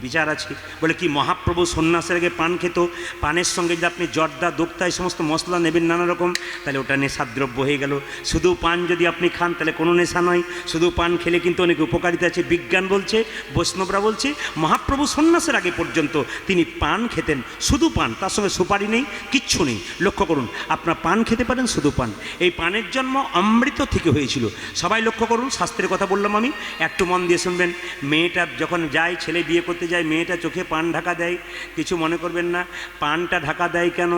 বিচার আছে। বলে কি, মহাপ্রভু সন্ন্যাসের আগে পান খেত। পানের সঙ্গে যদি আপনি জর্দা, দোক্তা, এই সমস্ত মশলা নেবেন নানা রকম, তাহলে ওটা নেশার দ্রব্য হয়ে গেল। শুধু পান যদি আপনি খান, তাহলে কোনো নেশা নয়। শুধু পান খেলে কিন্তু অনেক উপকারিতা আছে। বিজ্ঞান বলছে, বৈষ্ণবরা বলছে, মহাপ্রভু সন্ন্যাসের আগে পর্যন্ত তিনি পান খেতেন, শুধু পান, তার সঙ্গে সুপারি নেই, কিচ্ছু নেই। লক্ষ্য করুন, আপনার পান খেতে পারেন, শুধু পান। এই পানের জন্ম অমৃত থেকে হয়েছিল। সবাই লক্ষ্য করুন, শাস্ত্রের কথা বললাম আমি, একটু মন দিয়ে শুনবেন। মেয়েটা যখন যায়, ছেলে বিয়ে করতে যায়, মেয়েটা চোখে পান ঢাকা দেয়। কিছু মনে করবেন না। পানটা ঢাকা দেয় কেন?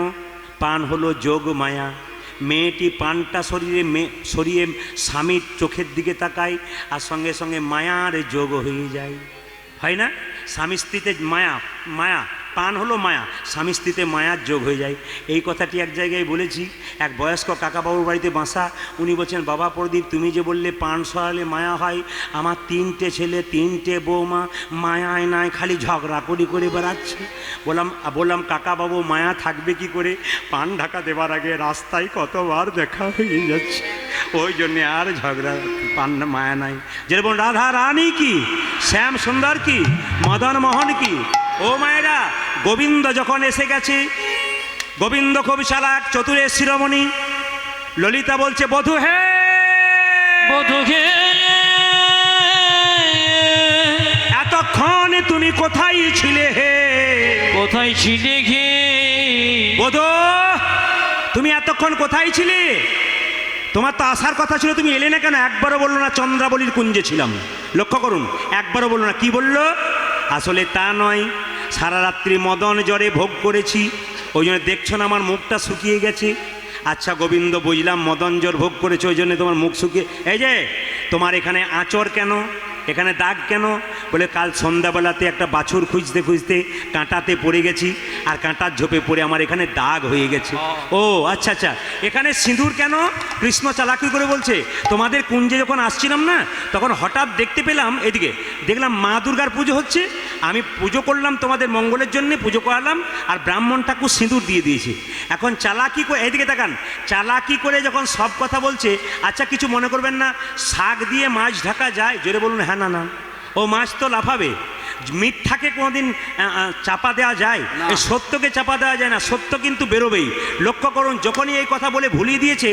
পান হলো যোগ মায়া। মেয়েটি পানটা সরিয়ে স্বামীর চোখের দিকে তাকায়, আর সঙ্গে সঙ্গে মায়ার যোগ হয়ে যায়। হয় না? স্বামী স্ত্রীতে মায়া, মায়া পান হলো মায়া, স্বামী স্ত্রীতে মায়ার যোগ হয়ে যায়। এই কথাটি এক জায়গায় বলেছি। এক বয়স্ক কাকাবাবুর বাড়িতে বাসা, উনি বলছেন, বাবা প্রদীপ, তুমি যে বললে পান সরালে মায়া হয়, আমার 3টে ছেলে 3টে বৌমা মায়ায় নাই, খালি ঝগড়া করে বেড়াচ্ছে। বললাম কাকাবাবু, মায়া থাকবে কি করে? পান ঢাকা দেবার আগে রাস্তায় কতবার দেখা হয়ে যাচ্ছে, ওই জন্যে আর ঝগড়া, পান মায়া নাই। যেরকম রাধা রানী কি, শ্যাম সুন্দর কি, মদন মোহন কি। ও মায়েরা, গোবিন্দ যখন এসে গেছে, গোবিন্দ খুব চালাক, চতুরের শিরোমণি। ললিতা বলছে, বধূ হে, বধূ হে, এতক্ষণ তুমি কোথায় ছিলে হে? কোথায় ছিলে হে? বধূ, তুমি এতক্ষণ কোথায় ছিলে? তোমার তো আসার কথা ছিল, তুমি এলে না কেন? একবারও বললো না চন্দ্রাবলীর কুঞ্জে ছিলাম। লক্ষ্য করুন, একবারও বললো না। কি বললো? আসলে তা নয়, সারা রাত্রি মদন জ্বরে ভোগ করেছি, ওই জন্য দেখছো না আমার মুখটা শুকিয়ে গেছে। আচ্ছা গোবিন্দ, বুঝলাম মদন জ্বর ভোগ করেছে, ওই জন্য তোমার মুখ শুকিয়ে। এই যে তোমার এখানে আঁচড় কেন, এখানে দাগ কেন? বলে কাল সন্ধ্যাবেলাতে একটা বাছুর খুঁজতে খুঁজতে কাঁটাতে পড়ে গেছি, আর কাঁটার ঝোপে পড়ে আমার এখানে দাগ হয়ে গেছে। ও আচ্ছা আচ্ছা, এখানে সিঁদুর কেন? কৃষ্ণ চালাকি করে বলছে, তোমাদের কুঞ্জে যখন আসছিলাম না, তখন হঠাৎ দেখতে পেলাম, এদিকে দেখলাম মা দুর্গার পুজো হচ্ছে, আমি পুজো করলাম, তোমাদের মঙ্গলের জন্য পুজো করালাম, আর ব্রাহ্মণ ঠাকুর সিঁদুর দিয়ে দিয়েছে। এখন চালাকি করে, এদিকে তাকান, চালাকি করে যখন সব কথা বলছে, আচ্ছা কিছু মনে করবেন না, শাক দিয়ে মাছ ঢাকা যায়? জোরে বলুন হ্যাঁ না না। ও মাছ তো লাফাবে। মিথ্যাকে কোনোদিন চাপা দেওয়া যায়? এই সত্যকে চাপা দেওয়া যায় না, সত্য কিন্তু বেরোবেই। লক্ষ্য করুন, যখনই এই কথা বলে ভুলিয়ে দিয়েছে,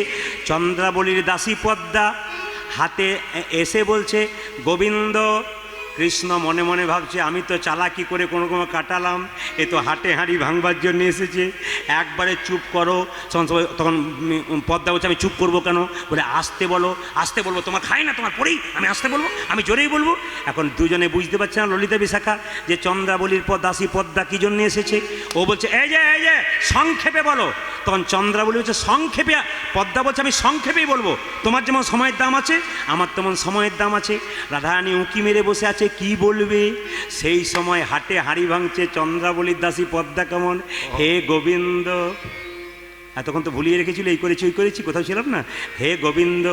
চন্দ্রাবলীর দাসী পদ্মা হাতে এসে বলছে, গোবিন্দ। কৃষ্ণ মনে মনে ভাবছে, আমি তো চালাকি করে কোনো কোনো কাটালাম, এ তো হাটে হাঁড়ি ভাঙবার জন্য এসেছে, একবারে চুপ করো। তখন পদ্মা বলছে, আমি চুপ করবো কেন? বলে আসতে বলো, আসতে বলবো, তোমার খাই না, তোমার পরেই আমি আসতে বলবো, আমি জোরেই বলবো। এখন দুজনে বুঝতে পারছে না, ললিতা বিশাখা, যে চন্দ্রাবলীর দাসী পদ্মা কী জন্য এসেছে। ও বলছে, এই যে সংক্ষেপে বলো। তখন চন্দ্রাবলী বলছে, সংক্ষেপে? পদ্মা বলছে, আমি সংক্ষেপেই বলবো, তোমার যেমন সময়ের দাম আছে, আমার তেমন সময়ের দাম আছে। রাধারানী উঁকি মেরে বসে আছে, কি বলবে? সেই সময় হাটে হাঁড়ি ভাঙছে চন্দ্রাবলীর দাসী পদ্মা। কেমন? হে গোবিন্দ, এতক্ষণ তো ভুলিয়ে রেখেছিল, এই করেছি ওই করেছি, কোথাও ছিলাম না। হে গোবিন্দ,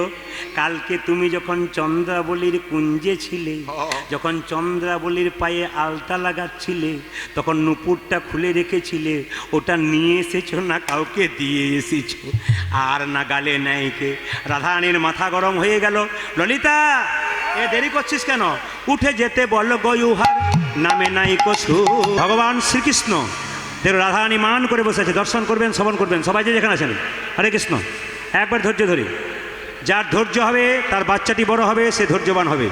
কালকে তুমি যখন চন্দ্রাবলীর কুঞ্জে ছিলে, যখন চন্দ্রাবলীর পায়ে আলতা লাগাচ্ছিলে, তখন নুপুরটা খুলে রেখেছিলে, ওটা নিয়ে এসেছো না কাউকে দিয়ে এসেছো? আর না গালে নাইকে। রাধারানীর মাথা গরম হয়ে গেল। ললিতা, এ দেরি করছিস কেন? উঠে যেতে বল গয়ুহার, নামে নাই কছু। ভগবান শ্রীকৃষ্ণ দেখো রাধারানী মান করে বসে আছে, দর্শন করবেন, শ্রবণ করবেন, সবাই যে যেখানে আছেন। হরে কৃষ্ণ। একবার ধৈর্য ধরে, যার ধৈর্য হবে তার বাচ্চাটি বড় হবে, সে ধৈর্যবান হবে।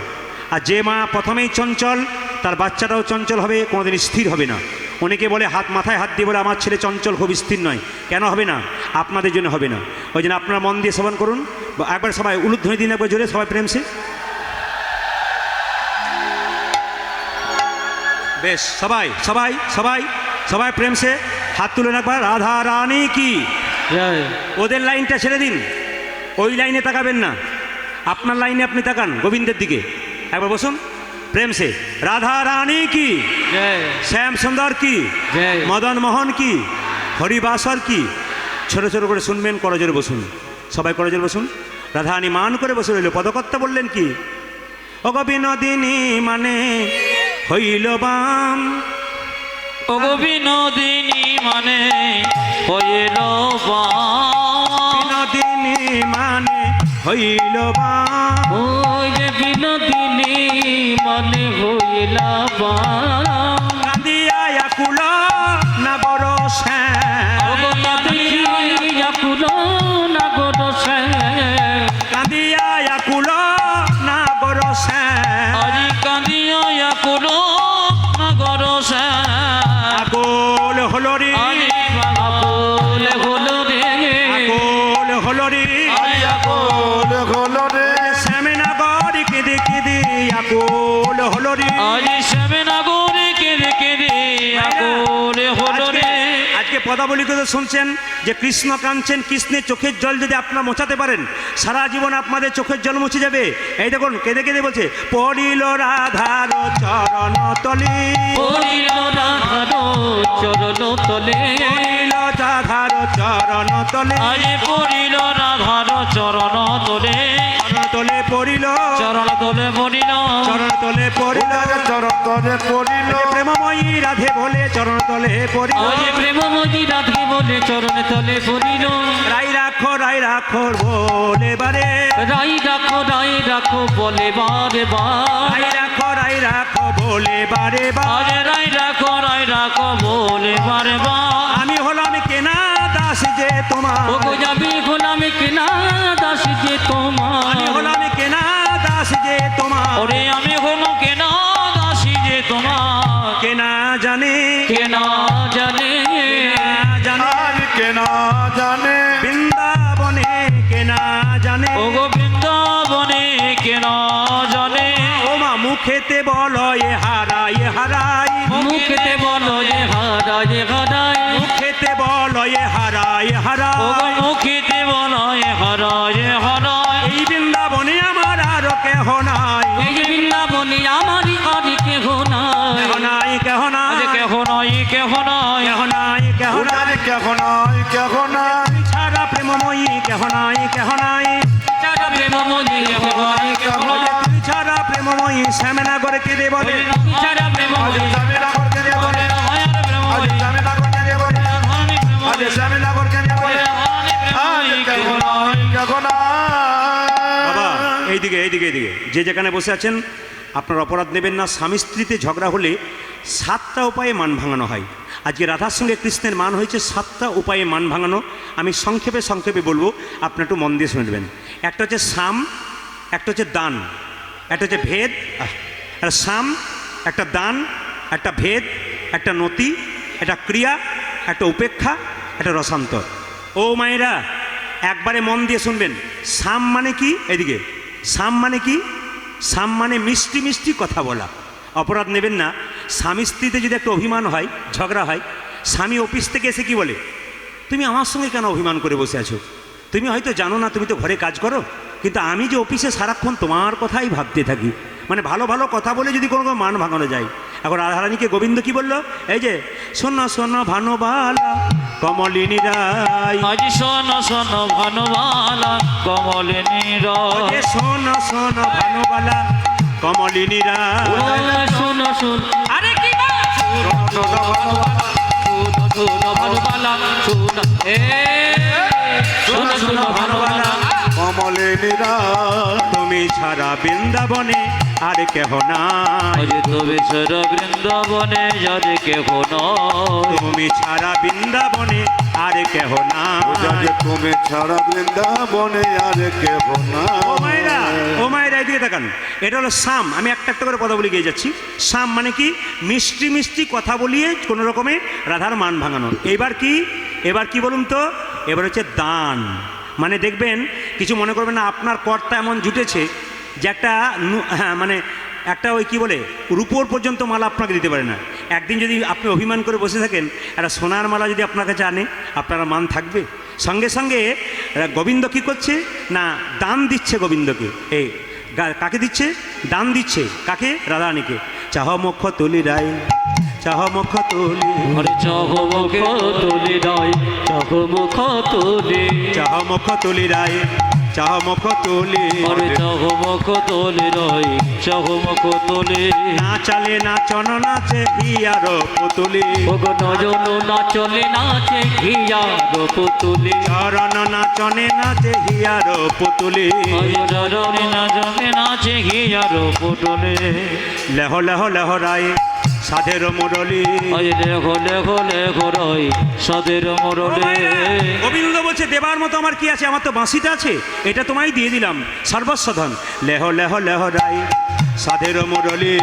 আর যে মা প্রথমেই চঞ্চল, তার বাচ্চাটাও চঞ্চল হবে, কোনোদিন স্থির হবে না। অনেকে বলে, মাথায় হাত দিয়ে বলে, আমার ছেলে চঞ্চল, খুব স্থির নয়। কেন হবে না? আপনাদের জন্য হবে না। ওই জন্য আপনারা মন দিয়ে শ্রবণ করুন। একবার সবাই উলুধ্বনি দিন, একবার জোরে সবাই প্রেম সে। বেশ, সবাই সবাই সবাই সবাই প্রেম সে হাত তুলেন একবার। রাধা রানী কি? ওদের লাইনটা ছেড়ে দিন, ওই লাইনে তাকাবেন না, আপনার লাইনে আপনি তাকান গোবিন্দের দিকে। একবার বসুন প্রেম সে। রাধা রানী কি? শ্যাম সুন্দর কি? মদন মোহন কি? হরিবাসর কি? ছোট ছোট করে শুনবেন, করজোরে বসুন, সবাই করজোরে বসুন। রাধারানী মান করে বসে রইল। পদকর্তা বললেন কি? অগ বিনোদিনী মানে হইল বাম। ওগো বিনোদিনী মানে হইল বাম। বিনোদিনী মানে হইল বাম। ওই যে বিনোদিনী মানে হইল বাম। কাঁদিয়া আকুল না বড় শ্যাম। ওগো কাঁদিয়া আকুল না বড় শ্যাম। কাঁদিয়া আকুল না বড় শ্যাম। আজি কাঁদিয়া আকুল না বড় শ্যাম। আকুল হলো রে, আকুল হলো রে, আকুল হলো রে, আকুল হলো রে। শ্যামে নাগরি কেঁদে কেঁদে আকুল হলো রে। আজি শ্যামে নাগরি কেঁদে কেঁদে আকুল হলো রে। আজকে পদাবলী কথা শুনছেন যে কৃষ্ণ কাঁদছেন, কৃষ্ণের চোখের জল যদি আপনারা মোছাতে পারেন, সারা জীবন আপনাদের চোখের জল মুছে যাবে। এই দেখুন কেঁদে কেঁদে বলছে, পড়িল রাধার চরণ তলি। পড়িল রাধার চরণ তলে পড়িল রাধার চরণ তলে আজ পড়িল রাধার চরণ তলে চরণ তলে পড়িল চরণ তলে পড়িল চরণ তলে পড়িল চরণ তলে পড়িল প্রেমময়ী রাধে বলে চরণ তলে পড়িল আজ প্রেমময়ী রাধে বলে চরণ তলে পড়িল রাই রাখো বলে বারে রাই রাখো বলে বারে বার রাই রাখো বলে বারে আজ রাই রাখো বলে বারে বার আমি হলাম কেনা দাস যে তোমার ও গো যাবি গোলাম কেনা দাস যে তোমার আমি হলাম কেনা দাস যে তোমার ওরে আমি হলো কেনা দাসী যে তোমার কেনা জানে কেনা জানে জানে আর কেনা জানে বৃন্দাবনে কেনা জানে ও গো বৃন্দাবনে কেনা জানে ও মা মুখেতে বলো এ হারাই মুখেতে বলো যে হারায় হারায় মুখেতে বলো এ হারাই ও গো মুখেতে বলো এ হারায় হারায় এই বৃন্দাবনে আমার আর কেহ নাই এই যে বৃন্দাবনে আমারই আর কেহ নাই কেহ নাই আজ কেহ নাই কেহ নাই কেহ নাই কেহ নাই উনার কেহ নাই কেহ নাই ছাড়া প্রেমময়ী কেহ নাই চারা প্রেমময়ী কেহ নাই কেহ নাই তুমি ছাড়া প্রেমময়ী শ্যামনগর কে দে বলে চারা আজ প্রেমময়ী স্বামীনগর কে বলে হায়ার আজ প্রেমময়ী স্বামীনগর কে বলে হানি আজ প্রেমময়ী স্বামীনগর কে বলে হানি আজ প্রেমময়ী কেহ কেহ নাই কেহ বাবা নাই এইদিকে যে যেখানে বসে আছেন আপনার অপরাধ নেবেন না। স্বামী স্ত্রীতে ঝগড়া হলে 7টা উপায়ে মান ভাঙানো হয়। আজকে রাধার সঙ্গে কৃষ্ণের মান হয়েছে 7টা উপায়ে মান ভাঙানো। আমি সংক্ষেপে বলবো, আপনি একটু মন দিয়ে শুনবেন। একটা হচ্ছে সাম, একটা হচ্ছে দান, একটা হচ্ছে ভেদ। একটা সাম, একটা দান, একটা ভেদ, একটা নতি, একটা ক্রিয়া, একটা উপেক্ষা, একটা রসান্তর। ও মায়েরা একবারে মন দিয়ে শুনবেন। সাম মানে কি? এদিকে সাম মানে কি? সাম মানে মিষ্টি মিষ্টি কথা বলা। অপরাধ নেবেন না। স্বামী স্ত্রীতে যদি একটা অভিমান হয়, ঝগড়া হয়, স্বামী অফিস থেকে এসে কি বলে, তুমি আমার সঙ্গে কেন অভিমান করে বসে আছো? তুমি হয়তো জানো না, তুমি তো ঘরে কাজ করো, কিন্তু আমি যে অফিসে সারাক্ষণ তোমার কথাই ভাবতে থাকি। মানে ভালো ভালো কথা বলে যদি কোনো মান ভাঙানো যায়। এখন রাধারানীকে গোবিন্দ কি বললো? এই যে শোনো ভানুবালা কমলিনী রায়, আজ শোন ভানুবালা কমলিনী রায়, শোনো ভানুবালা কমলিনী রায়, শোন আরে কি শোন ভানুবালা শোন শোন ভানুবালা কমলিনী রায় তুমি ছাড়া বৃন্দাবনে আর কেহ নাই, আজ তবে সর বৃন্দাবনে যারে কেহ নয়, তুমি ছাড়া বৃন্দাবনে আর কেহ নাই। তুমি ছাড়া বৃন্দাবনে আর কেহ ও মায়েরা নাই এদিকে তাকান। এটা হলো সাম। আমি একটা করে কথা বলে গিয়ে যাচ্ছি। সাম মানে কি? মিষ্টি মিষ্টি কথা বলিয়ে কোনো রকমে রাধার মান ভাঙানো। এবার কি বলুন তো? এবার হচ্ছে দান। মানে দেখবেন, কিছু মনে করবেন না, আপনার কর্তা এমন জুটেছে যে একটা মানে একটা ওই কী বলে রূপোর পর্যন্ত মালা আপনাকে দিতে পারে না। একদিন যদি আপনি অভিমান করে বসে থাকেন, একটা সোনার মালা যদি আপনার কাছে আনে, আপনারা মান থাকবে? সঙ্গে সঙ্গে গোবিন্দ কী করছে না, দান দিচ্ছে গোবিন্দকে। এই কাকে দিচ্ছে? দান দিচ্ছে। কাকে? রাধারানীকে। চাহ মুখ তুলি রায়, চাহ মুখ তুলি, আরে চাহ মুখ তুলি রায়, চাহ মুখ তুলি, চাহ মুখ তুলি রায়, চাহ মুখ তুলি, আরে চাহ মুখ তুলি রায়, চাহ মুখ তুলি, না চালে নাচন নাচে হিয়ার পুতুলি, ওগো নয়ন নাচলে নাচে হিয়ার পুতুলি, চরণ নাচনে নাচে হিয়ার পুতুলি, চরণে নাচলে নাচে হিয়ার পুতুলি, লেহ লেহ লেহ রায় সাধের মুরলি। আজ লেখো লেখো লেখো রায় সাদের মুরলি। গোবিন্দ বলছে, দেবার মতো আমার কি আছে? আমার তো বাঁশিটা আছে, এটা তোমায় দিয়ে দিলাম সর্বস্বধন। লেহ লেহ লেহ রায় সাধের মুরলি,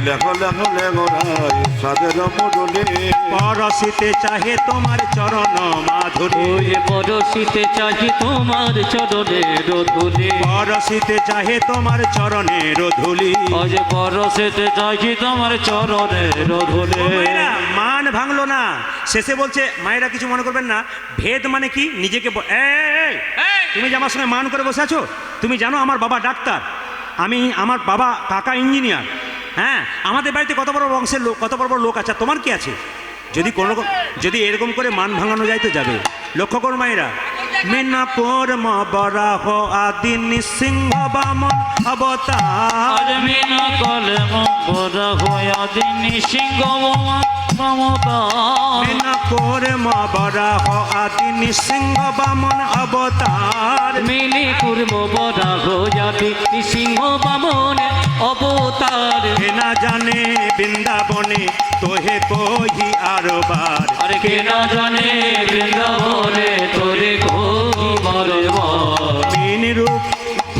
লেখো লেখো লেখো রায় সাদের মুরলি পরশিতে চাহে তোমার চরণ মাধুরী, ওই পরশিতে চাহি তোমার চরণের ধুলি, পরশিতে চাহে তোমার চরণের ধুলি। আজ পরশিতে চাহি তোমার চরণের ধুলি। মায়েরা মান ভাঙলো না। শেষে বলছে, মায়েরা কিছু মনে করবেন না, ভেদ মানে কি? নিজেকে তুমি যে আমার সঙ্গে মান করে বসে আছো, তুমি জানো আমার বাবা ডাক্তার, আমার বাবা কাকা ইঞ্জিনিয়ার, হ্যাঁ, আমাদের বাড়িতে কত বড় বংশের লোক, কত বড় বড় লোক আছে, তোমার কি আছে? যদি এরকম করে মান ভাঙানো যায় তো যাবে। লক্ষ্য করো মায়েরা, মিনাপুর বরাহ আদি নৃসিংহ বামন অবতার। আজ মিনা কলম বড় হয়া দিন সিংহ মমতা। মিনাপুর বরাহ আদি নৃসিংহ বামন অবতার। মিলি পূর্ব বড় হয়া দিন সিংহ বামন অবতার। কে না জানে বৃন্দাবনে তোহে কহি আরবার। আরে কে না জানে বৃন্দাবনে তোরে কই বারবার। মিনি রূপ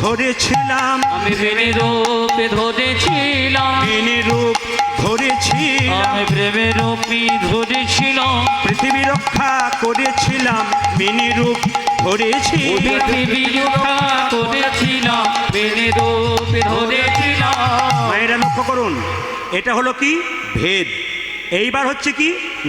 ধরেছিলাম, আমি প্রেমের রূপে ধরেছিলাম। মিনি রূপ ধরেছিলাম, আমি প্রেমের রূপে ধরেছিলাম। পৃথিবী রক্ষা করেছিলাম, মিনি রূপ ধরেছি। পৃথিবী রক্ষা করেছিলাম, মিনি রূপে ধরেছিলাম। মায়েরা লক্ষ্য করুন, এটা হলো কি ভেদ। এইবার হচ্ছে কি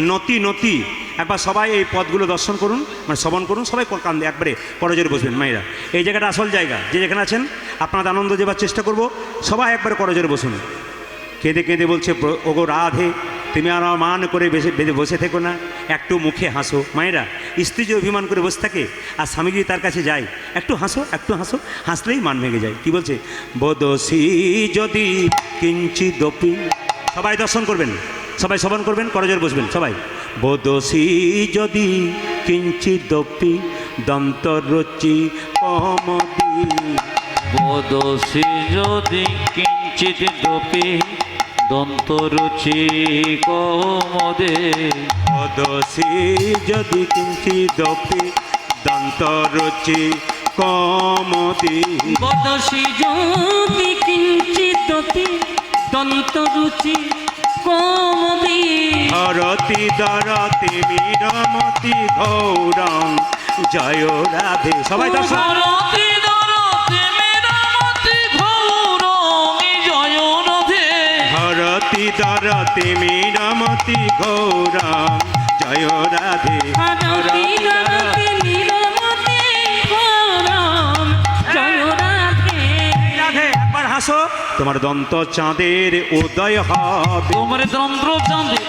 নতি নতি। একবার সবাই এই পদগুলো দর্শন করুন, মানে শ্রবণ করুন, সবাই কান্দে একবারে করজোরে বসবেন। মায়েরা, এই জায়গাটা আসল জায়গা, যে যেখানে আছেন আপনাদের আনন্দ দেবার চেষ্টা করব। সবাই একবারে করজোরে বসুন। কেঁদে কেঁদে বলছে, ওগো রাধে, তুমি আর মান করে বেঁধে বসে থেকো না, একটু মুখে হাসো। মায়েরা, স্ত্রী যে অভিমান করে বসে থাকে আর স্বামী যদি তার কাছে যায়, একটু হাসো, একটু হাসো, হাসলেই মান ভেঙে যায়। কি বলছে, বদসি যদি কিঞ্চিদপি। সবাই দর্শন করবেন, সবাই শ্রবণ করবেন, করজোরে বসবেন সবাই। বদসি যদি কিঞ্চিদপি দন্তরুচি কমদি। বদসি যদি কিঞ্চিত দপি দন্তরুচি কমদে। বদসি যদি কিঞ্চিদপি দন্তরুচি কমদি। বদসি যদি কিঞ্চিত দন্তরুচি কমদে। হরতি দরতি মিরমতি ঘৌরং জয় রাধে। সবাই দর্শন। হরতি দরতি মিরমতি ঘৌরং জয় রাধে। হরতি দরতি মিরমতি ঘৌরং জয় রাধে। হরতি দরতি মিরমতি ঘৌরং জয় রাধে। রাধে, একবার হাসো। তোমার দন্ত চাঁদের উদয় হবে। তোমার দন্ত চাঁদের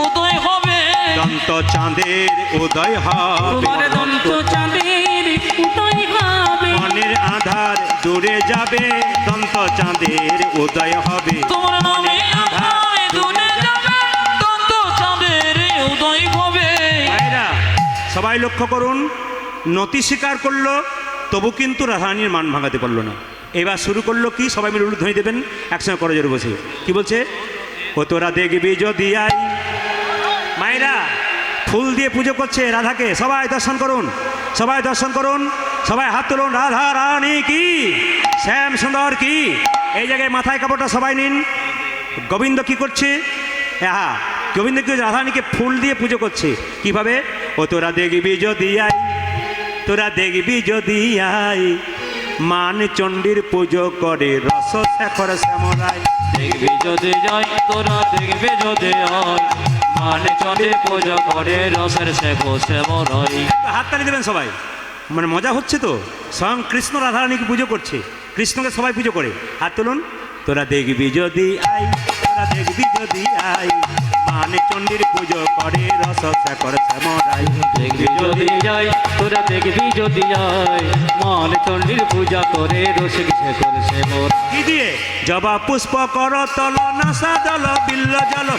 উদয় হবে। দন্ত চাঁদের উদয় হবে। তোমার দন্ত চাঁদের উদয় হবে। মনের আধার দূরে যাবে, দন্ত চাঁদের উদয় হবে। তোমার নামে আধার দূরে যাবে, দন্ত চাঁদের উদয় হবে। ভাইরা, সবাই লক্ষ্য করুন, নতি স্বীকার করলো তবু কিন্তু রাধারানীর মান ভাঙাতে পারলো না। এবার শুরু করলো কি, সবাই মিলে উলুধ্বনি দেবেন একসঙ্গে করজোরে বসে। কি বলছে, ও তোরা দেখবি যদি আই। মায়েরা ফুল দিয়ে পুজো করছে রাধাকে, সবাই দর্শন করুন, সবাই দর্শন করুন, সবাই হাত তুলুন। রাধা রানী কি, শ্যাম সুন্দর কি। এই জায়গায় মাথায় কাপড়টা সবাই নিন। গোবিন্দ কি করছে, হ্যাঁ গোবিন্দ কি করছে, রাধারানীকে ফুল দিয়ে পুজো করছে। কিভাবে, ও তোরা দেখবি যদি আই, তোরা দেখবি যদি আই, মান চণ্ডীর পুজো করে রস শেখর শ্যামরায়। দেখবি যদি যাই, তোরা দেখবি যদি হয়, মানে চলে পূজা করে রসের শেখো শ্যামরাই। হাততালি দেবেন সবাই, মানে মজা হচ্ছে তো। স্বয়ং কৃষ্ণ রাধারানীকে পুজো করছে, কৃষ্ণকে সবাই পুজো করে। হাত তুলুন। তোরা দেখবি যদি আই, তোরা দেখবি যদি আই, মানে চণ্ডীর পুজো করে রস শেখর শ্যামরায়। দেখবি যদি যাই, তোরা দেখবি যদি যাই, মানে চণ্ডীর পূজা করে রসিক শেখর শ্যামরাই। কি দিয়ে, জবা পুষ্প কর তল নাসা জল বিল্ল জল।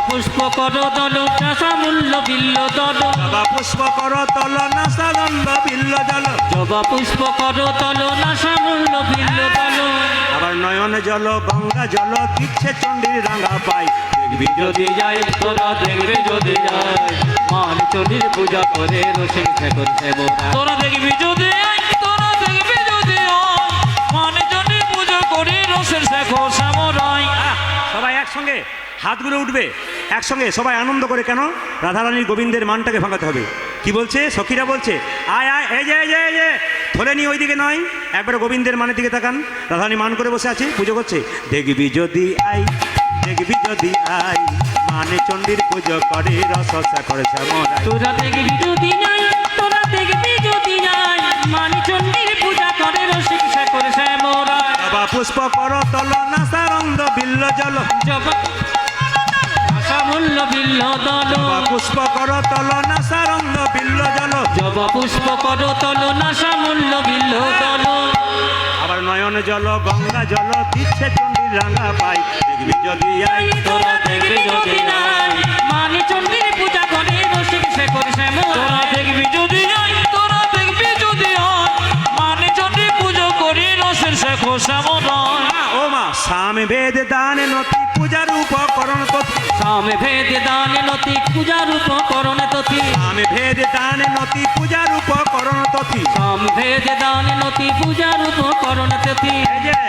পুষ্প কর দল চাষা মূল্য বিল্ল দল। জবা পুষ্প কর তল নাসা দণ্ড বিল্ল জল। জবা পুষ্প কর তল নাশা মূল্য বিল্ল দল। আবার নয়ন জল গঙ্গা জল দিচ্ছে চণ্ডীর রাঙা পাই। দেখবি যদি যাই, তোরা দেখবি যদি যাই, মান চণ্ডীর পূজা করে রসিক শেখর শ্যামরাই। তোরা দেখবি যদি যাই, তোরা দেখবি যদি হয়, মান চণ্ডীর পূজা করে রসের শেখর শ্যামরাই। সবাই একসঙ্গে হাতগুলো উঠবে, একসঙ্গে সবাই আনন্দ করে। কেন, রাধারানীর গোবিন্দের মানটাকে ভাঙাতে হবে। কি বলছে, সখীরা বলছে, আয় আয়, এই যে এই যে এই যে ধরে নি, ওই দিকে নয়, একবারে গোবিন্দের মানের দিকে তাকান। রাধারানী মান করে বসে আছে, পুজো করছে। দেখবি যদি আই, দেখবি যদি আই, মানে চণ্ডীর পুজো করে রস শেখর শ্যামরায়। তোরা দেখবি যদি যাই, তোরা দেখবি যদি যাই, মান চণ্ডীর পূজা করে রসিক শেখর শ্যামরাই। জবা পুষ্প কর তল নাসারন্দ বিল্ল জল। জবা শ্যামুল্ল বিল্ল দল পুষ্প কর তল নাসারঙ্গ বিল্ল জল। জবা পুষ্প কর তল না শ্যামুল্ল বিল্ল দল আবার নয়ন জল গঙ্গা জল দিচ্ছে চণ্ডীর রাঙা পাই, দেখবি যদি আই তোরা দেখবি যদি নাই মানি চণ্ডীর পূজা করে রসিক শেখর শ্যামল তোরা দেখবি যদি আই তোরা দেখবি যদি হয় মানি চণ্ডী পুজো করে রসিক শেখর শ্যামল ও মা সামে ভেদ দান নতি পূজার উপকরণ তথি, সামে ভেদ দানে নতি পূজার উপকরণ তথি সামে ভেদ দান নতি পূজার উপকরণ তথি। সাম ভেদ দানে নতি পূজার উপকরণ তথি এই যে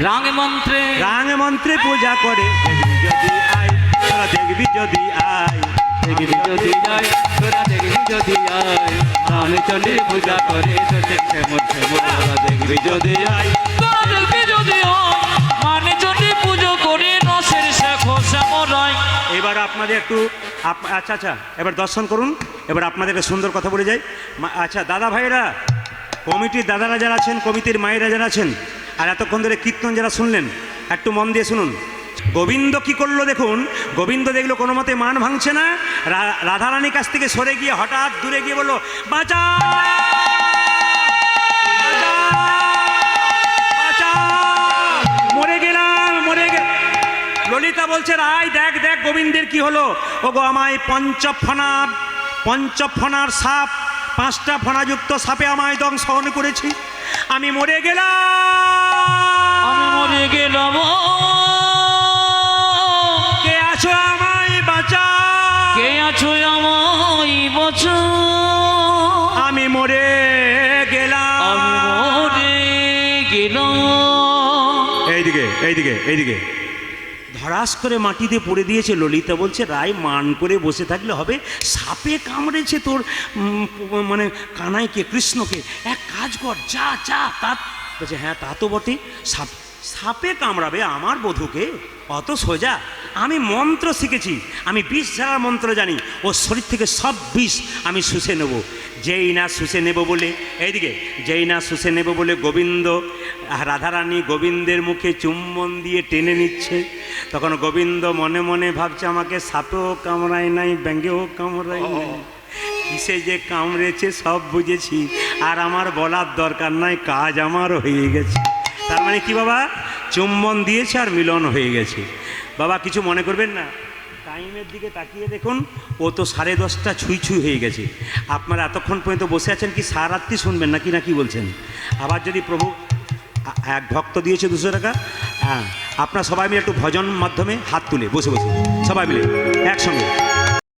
রাং মন্ত্রে রাং মন্ত্রে পূজা করে, দেখবি যদি আই তোরা দেখবি যদি আই, দেখবি যদি যায় তোরা দেখবি যদি আয় রামে চণ্ডীর পূজা করে রসিক শ্যামল শ্যামল তোরা দেখবি যদি আয় তোরা দেখবি যদি হয় মানে চণ্ডী পুজো করে রসের শেখর শ্যামল রায়। এবার আপনাদের একটু আচ্ছা আচ্ছা এবার দর্শন করুন। এবার আপনাদের একটা সুন্দর কথা বলে যাই। আচ্ছা দাদা ভাইরা, কমিটির দাদারা যারা আছেন, কমিটির মায়েরা যারা আছেন, আর এতক্ষণ ধরে কীর্তন যারা শুনলেন, একটু মন দিয়ে শুনুন। গোবিন্দ কি করলো দেখুন। গোবিন্দ দেখলো কোনো মতে মান ভাঙছে না, রাধারানীর কাছ থেকে সরে গিয়ে হঠাৎ দূরে গিয়ে বললো বাঁচা বাঁচা, মরে গেলাম মরে গেলাম। ললিতা বলছে রায় দেখ দেখ গোবিন্দের কি হলো। ও গো আমায় পঞ্চফণার সাপ, 5টা ফণাযুক্ত সাপে আমায় দংশন করেছি, আমি মরে গেলাম আমি মরে গেলাম কে আছো আমায় বাঁচা, কে আছো আমায় বাঁচা আমি মরে গেলাম। আমি মরে গেলাম। এইদিকে এইদিকে এইদিকে ধরাস করে মাটিতে পড়ে দিয়েছে। ললিতা বলছে রায় মান করে বসে থাকলে হবে, সাপে কামড়েছে তোর মানে কানাইকে, কৃষ্ণকে, এক কাজ কর যা যা। তা বলছে হ্যাঁ তা তো বটে, সাপে কামড়াবে আমার বধূকে অত সোজা? আমি মন্ত্র শিখেছি, আমি বিষ ঝাড়ার মন্ত্র জানি, ওর শরীর থেকে সব বিষ আমি শুষে নেব। যেই না শুষে নেব বলে এইদিকে যেই না শুষে নেব বলে গোবিন্দ রাধারানী গোবিন্দের মুখে চুম্বন দিয়ে টেনে নিচ্ছে, তখন গোবিন্দ মনে মনে ভাবছে আমাকে সাপেও কামড়ায় নাই, ব্যাঙেও কামড়ায় নাই, কিসে যে কামড়েছে সব বুঝেছি, আর আমার বলার দরকার নাই, কাজ আমার হয়ে গেছে। তার মানে কি বাবা, চুম্বন দিয়েছে আর মিলন হয়ে গেছে। বাবা কিছু মনে করবেন না, টাইমের দিকে তাকিয়ে দেখুন, ও তো 10:30 ছুঁই ছুঁই হয়ে গেছে। আপনারা এতক্ষণ পর্যন্ত বসে আছেন কি সারাত্রি শুনবেন নাকি নাকি বলছেন? আবার যদি প্রভু এক ভক্ত দিয়েছে 200 টাকা, হ্যাঁ আপনারা সবাই মিলে একটু ভজন মাধ্যমে হাত তুলে বসে বসে সবাই মিলে একসঙ্গে